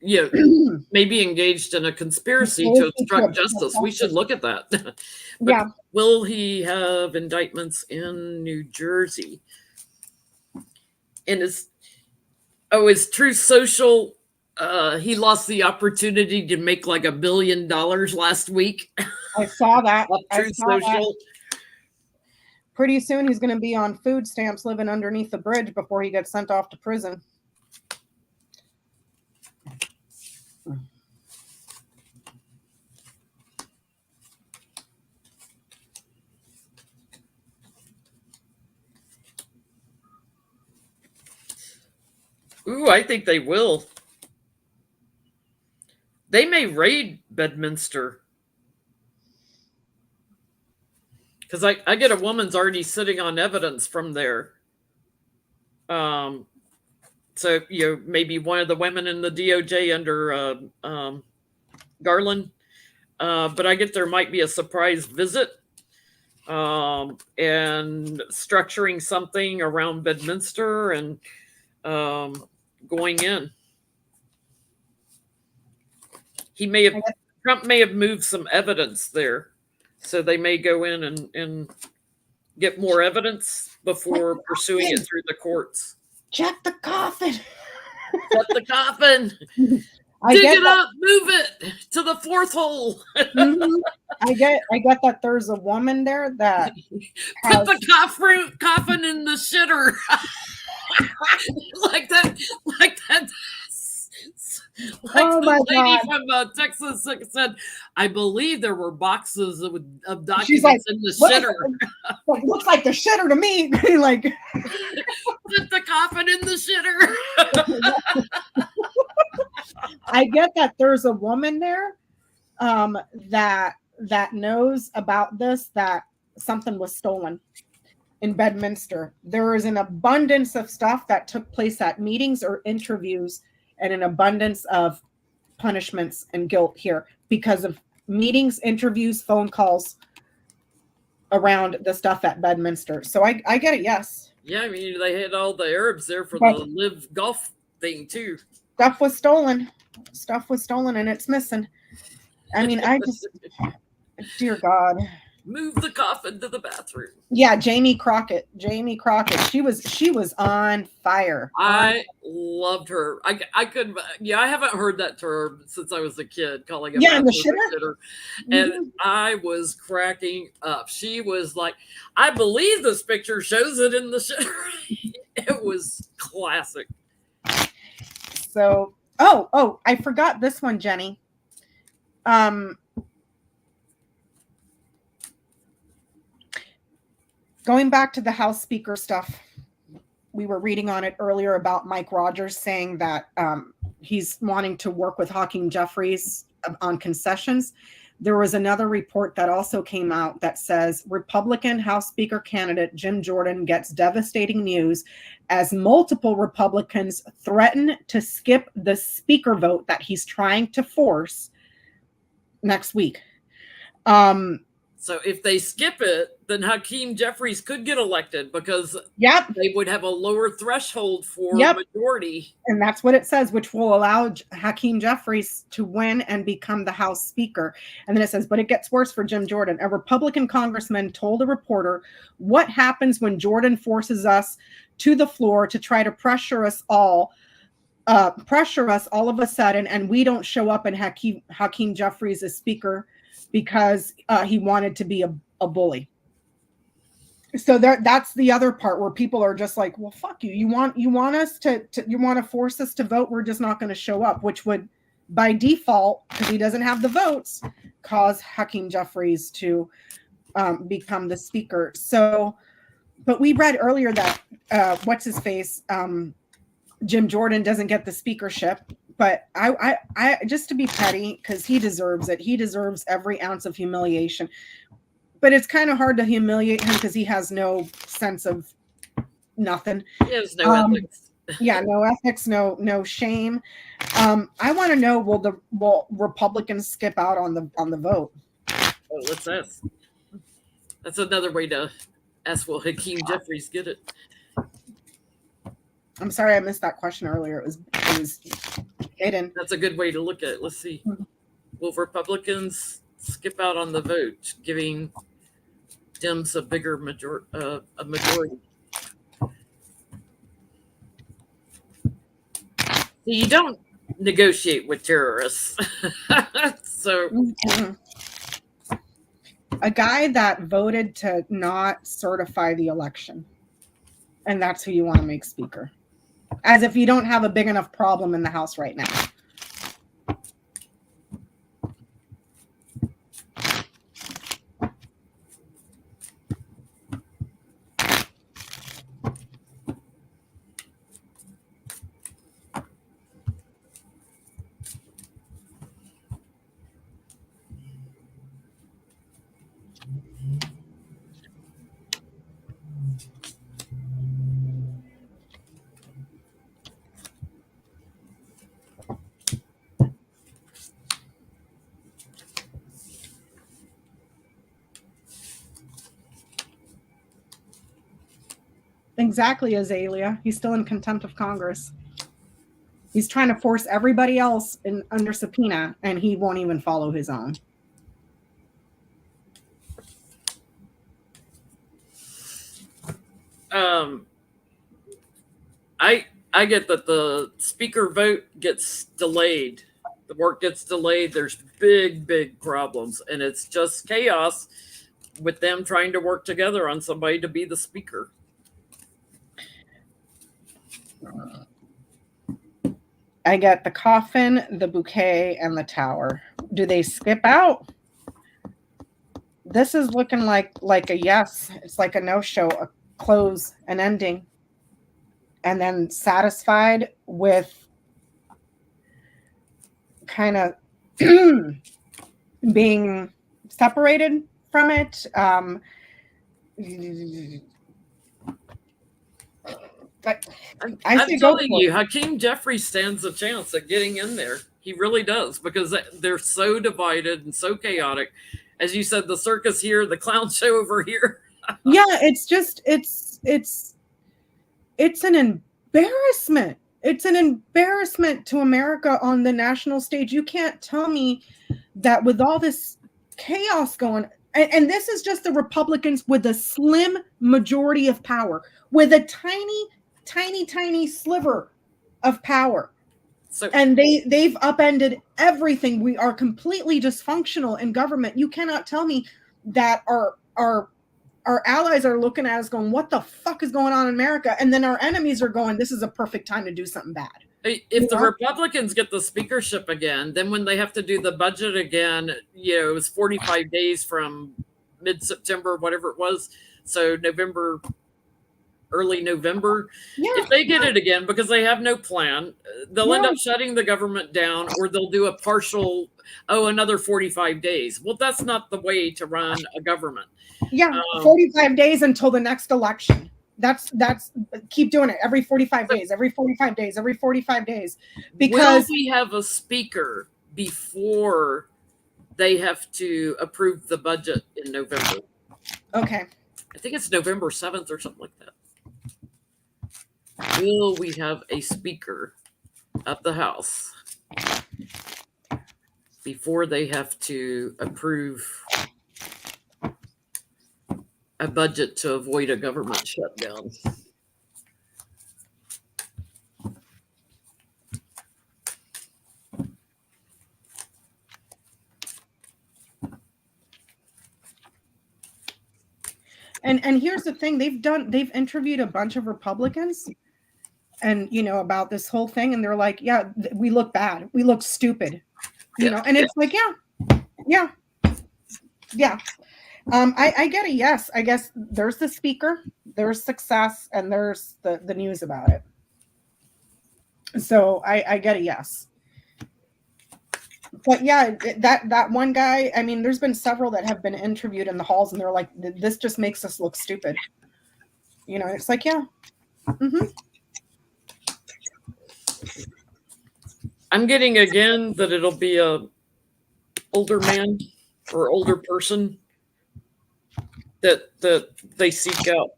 may be engaged in a conspiracy to obstruct justice. We should look at that. But will he have indictments in New Jersey? And is Truth Social he lost the opportunity to make like $1 billion last week. I saw that. Up Truth Social. Pretty soon he's going to be on food stamps living underneath the bridge before he gets sent off to prison. Ooh, I think they will. They may raid Bedminster. Because I get a woman's already sitting on evidence from there. So, maybe one of the women in the DOJ under Garland. But I get there might be a surprise visit and structuring something around Bedminster and going in. Trump may have moved some evidence there. So they may go in and get more evidence before pursuing it through the courts. Check the coffin. Check the coffin. Dig it up, move it to the fourth hole. Mm-hmm. I get that there's a woman there that put the coffin in the shitter. like that. Like the lady from Texas said, I believe there were boxes of documents in the shitter. It looks like the shitter to me. Like, put the coffin in the shitter. I get that there's a woman there that knows about this, that something was stolen in Bedminster. There is an abundance of stuff that took place at meetings or interviews, and an abundance of punishments and guilt here because of meetings, interviews, phone calls around the stuff at Bedminster. So I get it, yes. Yeah, I mean, they had all the Arabs there for the live golf thing, too. Stuff was stolen, and it's missing. I mean, I just, dear God. Move the coffin to the bathroom. Yeah, Jamie Crockett. She was on fire. I loved her. I haven't heard that term since I was a kid, calling it the shitter. And I was cracking up. She was like, I believe this picture shows it in the shitter. It was classic. So, I forgot this one, Jenny. Going back to the House Speaker stuff, we were reading on it earlier about Mike Rogers saying that he's wanting to work with Hakeem Jeffries on concessions. There was another report that also came out that says Republican House Speaker candidate Jim Jordan gets devastating news as multiple Republicans threaten to skip the speaker vote that he's trying to force next week. So if they skip it, then Hakeem Jeffries could get elected because they would have a lower threshold for majority. And that's what it says, which will allow Hakeem Jeffries to win and become the House Speaker. And then it says, but it gets worse for Jim Jordan. A Republican congressman told a reporter, what happens when Jordan forces us to the floor to try to pressure us all of a sudden, and we don't show up and Hakeem Jeffries is Speaker because he wanted to be a bully. So that's the other part where people are just like, well, fuck you. You want to force us to vote? We're just not going to show up, which would, by default, because he doesn't have the votes, cause Hakeem Jeffries to become the speaker. So, but we read earlier that what's his face, Jim Jordan doesn't get the speakership. But I just to be petty, because he deserves it. He deserves every ounce of humiliation. But it's kind of hard to humiliate him because he has no sense of nothing. He has no ethics. Yeah, no ethics, no shame. I want to know, will Republicans skip out on the vote? Oh, let's ask. That's another way to ask, will Hakeem Jeffries get it? I'm sorry I missed that question earlier. It was hidden. That's a good way to look at it. Let's see. Will Republicans skip out on the vote, giving Dems a bigger majority? You don't negotiate with terrorists. So a guy that voted to not certify the election, and that's who you want to make speaker, as if you don't have a big enough problem in the House right now. Exactly, Azalea. He's still in contempt of Congress. He's trying to force everybody else under subpoena, and he won't even follow his own. I get that the speaker vote gets delayed. The work gets delayed. There's big problems, and it's just chaos with them trying to work together on somebody to be the speaker. I get the coffin, the bouquet, and the tower. Do they skip out? This is looking like a yes. It's like a no-show, a close, an ending. And then satisfied with kind of being separated from it. I'm telling you, Hakeem Jeffries stands a chance at getting in there. He really does, because they're so divided and so chaotic. As you said, the circus here, the clown show over here. Yeah, it's just it's an embarrassment. It's an embarrassment to America on the national stage. You can't tell me that with all this chaos going, and this is just the Republicans with a slim majority of power, with a tiny sliver of power. So, and they've upended everything. We are completely dysfunctional in government. You cannot tell me that our allies are looking at us going, what the fuck is going on in America? And then our enemies are going, this is a perfect time to do something bad. If the Republicans get the speakership again, then when they have to do the budget again, it was 45 days from mid-September, whatever it was. So early November. Yeah. If they get it again, because they have no plan, they'll end up shutting the government down, or they'll do a partial, another 45 days. Well, that's not the way to run a government. Yeah, 45 days until the next election. That's keep doing it every 45 days, every 45 days, every 45 days. Because will we have a speaker before they have to approve the budget in November? Okay. I think it's November 7th or something like that. Will we have a speaker at the House before they have to approve a budget to avoid a government shutdown? And here's the thing, they've interviewed a bunch of Republicans and about this whole thing, and they're like, yeah, we look bad, we look stupid, and it's like, yeah. I get a yes. I guess there's the speaker, there's success, and there's the news about it. So I get a yes. But yeah, that one guy, I mean, there's been several that have been interviewed in the halls, and they're like, this just makes us look stupid. It's like, yeah. Mm-hmm. I'm getting again that it'll be a older man or older person that they seek out.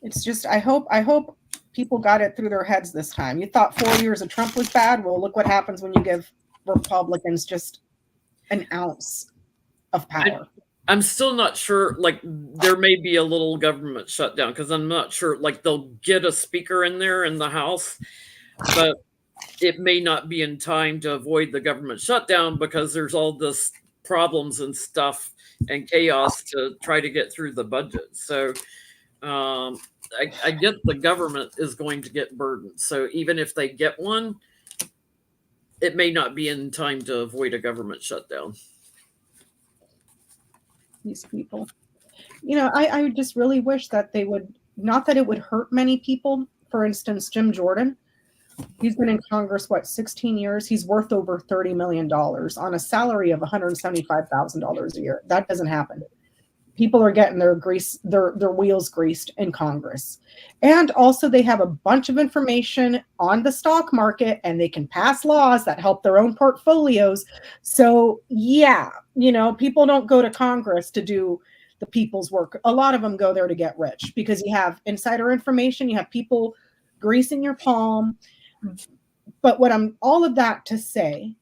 It's just, I hope people got it through their heads this time. You thought 4 years of Trump was bad? Well, look what happens when you give Republicans just an ounce of power. I'm still not sure. Like, there may be a little government shutdown because I'm not sure. Like, they'll get a speaker in there in the House, but it may not be in time to avoid the government shutdown because there's all this problems and stuff and chaos to try to get through the budget. So I get the government is going to get burdened. So even if they get one, it may not be in time to avoid a government shutdown. These people, I just really wish that they would, not that it would hurt many people. For instance, Jim Jordan, he's been in Congress, 16 years? He's worth over $30 million on a salary of $175,000 a year. That doesn't happen. People are getting their wheels greased in Congress. And also they have a bunch of information on the stock market and they can pass laws that help their own portfolios. So yeah, people don't go to Congress to do the people's work. A lot of them go there to get rich because you have insider information, you have people greasing your palm. But all of that to say,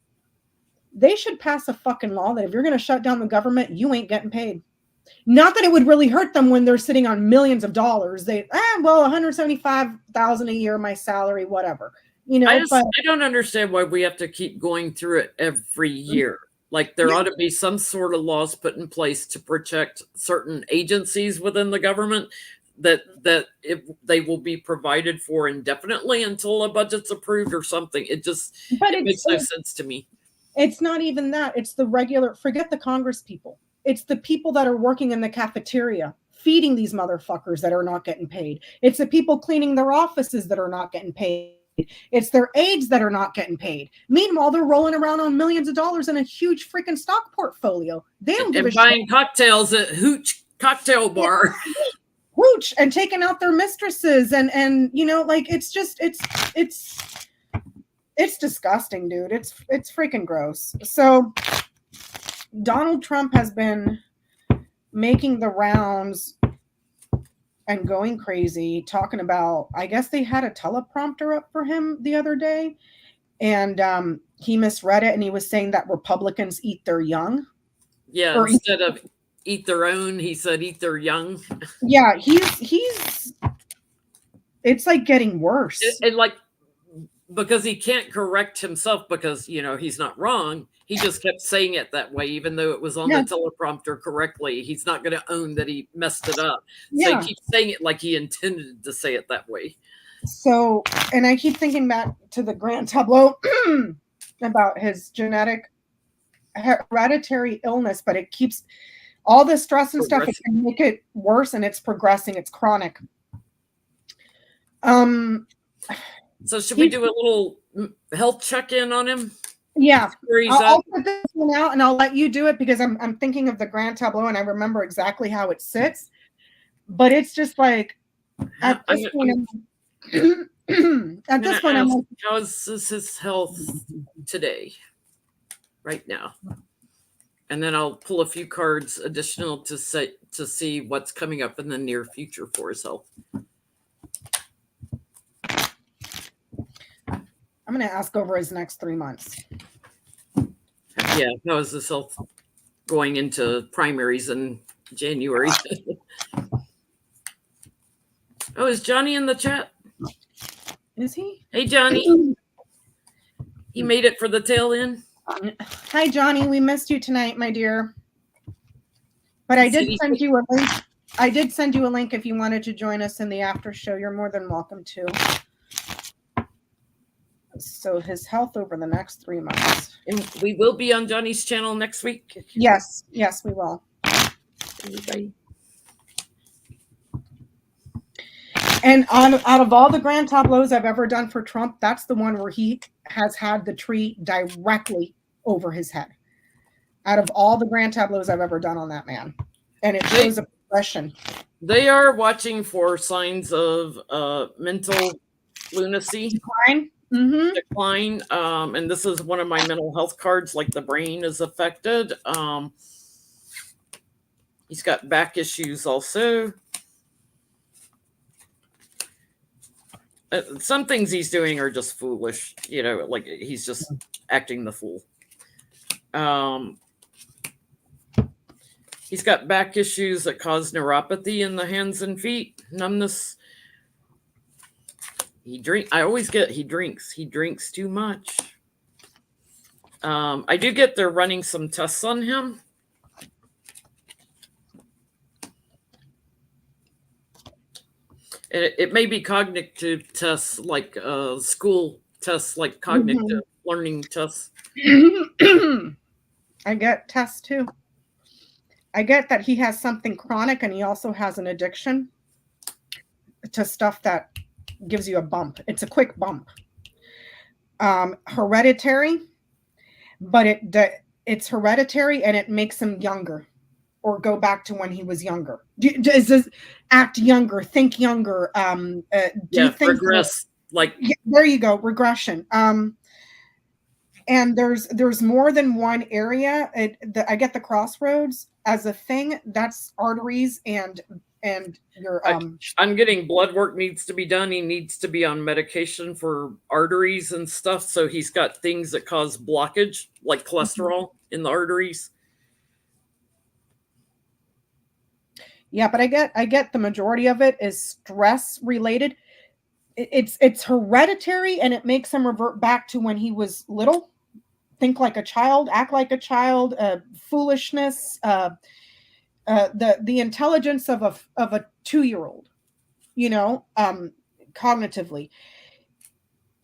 they should pass a fucking law that if you're going to shut down the government, you ain't getting paid. Not that it would really hurt them when they're sitting on millions of dollars. $175,000 a year, my salary, whatever. I don't understand why we have to keep going through it every year. Like, there ought to be some sort of laws put in place to protect certain agencies within the government that they will be provided for indefinitely until a budget's approved or something. It makes no sense to me. It's not even that. It's the regular, forget the Congress people. It's the people that are working in the cafeteria, feeding these motherfuckers that are not getting paid. It's the people cleaning their offices that are not getting paid. It's their aides that are not getting paid. Meanwhile, they're rolling around on millions of dollars in a huge freaking stock portfolio. They don't give a shit. And buying cocktails at Hooch Cocktail Bar. Hooch, and taking out their mistresses. And like, it's just, it's disgusting, dude. It's freaking gross. So Donald Trump has been making the rounds and going crazy, talking about, I guess they had a teleprompter up for him the other day, and he misread it, and he was saying that Republicans eat their young. Yeah, instead of eat their own, he said eat their young. Yeah, he's it's like getting worse. And like, because he can't correct himself because, he's not wrong. He just kept saying it that way, even though it was on the teleprompter correctly. He's not going to own that he messed it up. So he keeps saying it like he intended to say it that way. So, and I keep thinking back to the grand tableau about his genetic hereditary illness, but it keeps all the stress and stuff. It can make it worse, and it's progressing. It's chronic. So should we do a little health check-in on him? Yeah, I'll put this one out and I'll let you do it because I'm thinking of the grand tableau and I remember exactly how it sits. But it's just like at this point, I'm like, how is his health today, right now? And then I'll pull a few cards additional to see what's coming up in the near future for his health. I'm going to ask over his next 3 months. Yeah, how is his health going into primaries in January? Oh, is Johnny in the chat? Is he? Hey, Johnny. He made it for the tail end. Hi, Johnny. We missed you tonight, my dear. But I did send you a link. I did send you a link if you wanted to join us in the after show. You're more than welcome to. So his health over the next 3 months. And we will be on Johnny's channel next week. Yes, we will. Everybody. And out of all the grand tableaus I've ever done for Trump, that's the one where he has had the tree directly over his head. Out of all the grand tableaus I've ever done on that man. And it shows a progression. They are watching for signs of mental lunacy. Decline. Decline. And this is one of my mental health cards, like the brain is affected. He's got back issues also. Some things he's doing are just foolish, like he's just acting the fool. He's got back issues that cause neuropathy in the hands and feet, numbness. He drinks too much. I do get they're running some tests on him. It may be cognitive tests, like school tests, like cognitive learning tests. I get tests too. I get that he has something chronic, and he also has an addiction to stuff that gives you a bump. It's a quick bump. Hereditary, but it's hereditary, and it makes him younger, or go back to when he was younger. Does this act younger, think younger? Regress. There you go, regression. And there's more than one area. I get the crossroads as a thing. That's arteries and your. I'm getting blood work needs to be done. He needs to be on medication for arteries and stuff. So he's got things that cause blockage, like cholesterol in the arteries. Yeah, but I get the majority of it is stress related. It's hereditary, and it makes him revert back to when he was little. Think like a child, act like a child, foolishness, the intelligence of a 2-year-old, cognitively.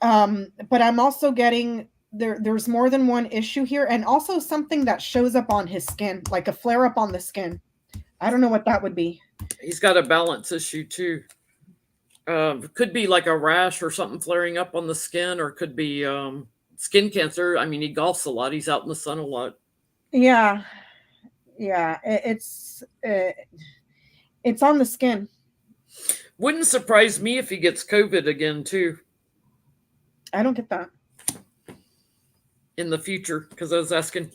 But I'm also getting there's more than one issue here, and also something that shows up on his skin, like a flare up on the skin. I don't know what that would be. He's got a balance issue too. Could be like a rash or something flaring up on the skin, or could be skin cancer. I mean, he golfs a lot. He's out in the sun a lot. Yeah. It's on the skin. Wouldn't surprise me if he gets COVID again too. I don't get that. In the future, because I was asking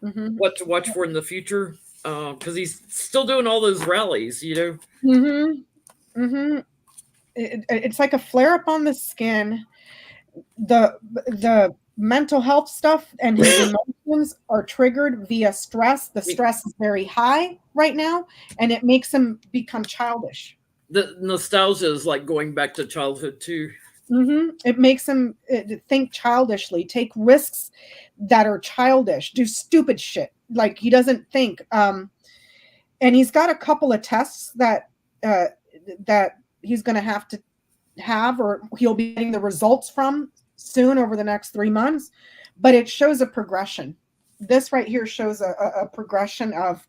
what to watch for in the future. Because he's still doing all those rallies, It's like a flare up on the skin. The mental health stuff and his emotions are triggered via stress. The stress is very high right now, and it makes him become childish. The nostalgia is like going back to childhood too. It makes him think childishly, take risks that are childish, do stupid shit. Like he doesn't think. And he's got a couple of tests that he's going to have, or he'll be getting the results from soon over the next 3 months. But it shows a progression. This right here shows a progression of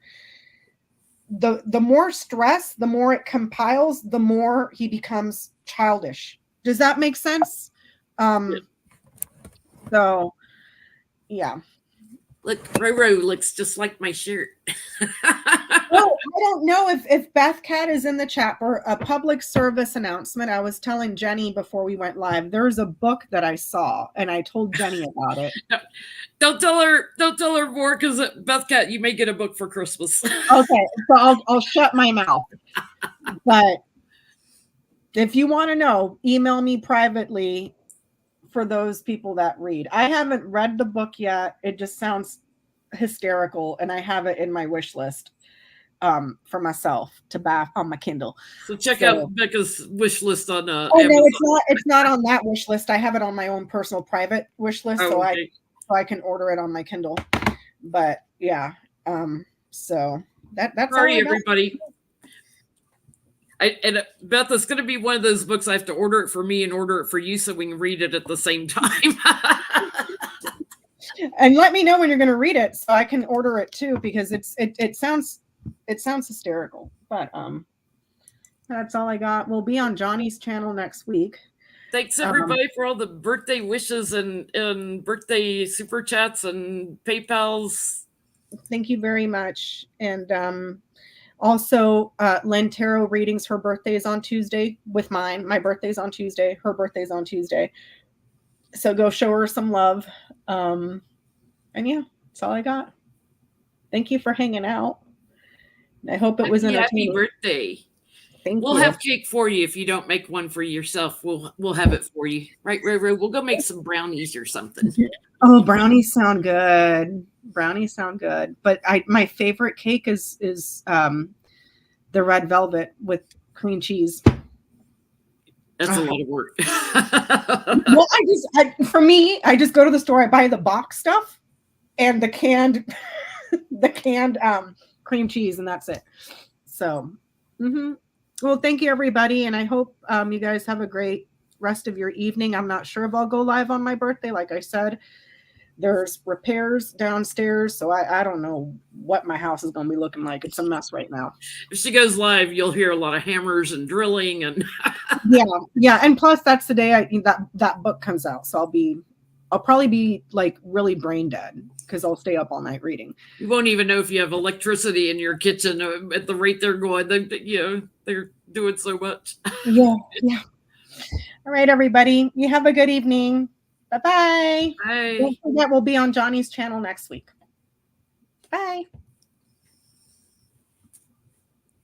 the more stress, the more it compiles, the more he becomes childish. Does that make sense? So, yeah. Look, Roro looks just like my shirt. Well, I don't know if Beth-Cat is in the chat for a public service announcement. I was telling Jennie before we went live, there's a book that I saw, and I told Jennie about it. Don't tell her more, because Beth-Cat, you may get a book for Christmas. Okay, so I'll shut my mouth. But if you want to know, email me privately for those people that read. I haven't read the book yet. It just sounds hysterical, and I have it in my wish list for myself to buy on my Kindle. So check out Becca's wish list on Amazon. No, it's not on that wish list. I have it on my own personal private wish list, so I can order it on my Kindle. But yeah, so that's sorry, everybody. And Beth, it's going to be one of those books I have to order it for me and order it for you so we can read it at the same time. And let me know when you're going to read it so I can order it too, because it sounds hysterical. But that's all I got. We'll be on Johnny's channel next week. Thanks everybody for all the birthday wishes and birthday super chats and PayPals. Thank you very much. And also, Len Tarot readings. Her birthday is on Tuesday with mine. My birthday's on Tuesday. Her birthday's on Tuesday. So go show her some love. And yeah, that's all I got. Thank you for hanging out. I hope it was entertaining. Happy birthday. Thank We'll you. have cake for you if you don't make one for yourself. We'll have it for you, right, Reverie? We'll go make some brownies or something. Oh, brownies sound good. Brownies sound good. But my favorite cake is the red velvet with cream cheese. That's a lot of work. Well, for me, I just go to the store, I buy the box stuff and the canned cream cheese, and that's it. So, well, thank you, everybody, and I hope you guys have a great rest of your evening. I'm not sure if I'll go live on my birthday. Like I said, there's repairs downstairs, so I don't know what my house is going to be looking like. It's a mess right now. If she goes live, you'll hear a lot of hammers and drilling and yeah, and plus that's the day that book comes out, so I'll probably be like really brain dead because I'll stay up all night reading. You won't even know if you have electricity in your kitchen at the rate they're going. They're doing so much. Yeah. All right, everybody. You have a good evening. Bye-bye. Bye. Don't forget, we'll be on Johnny's channel next week. Bye.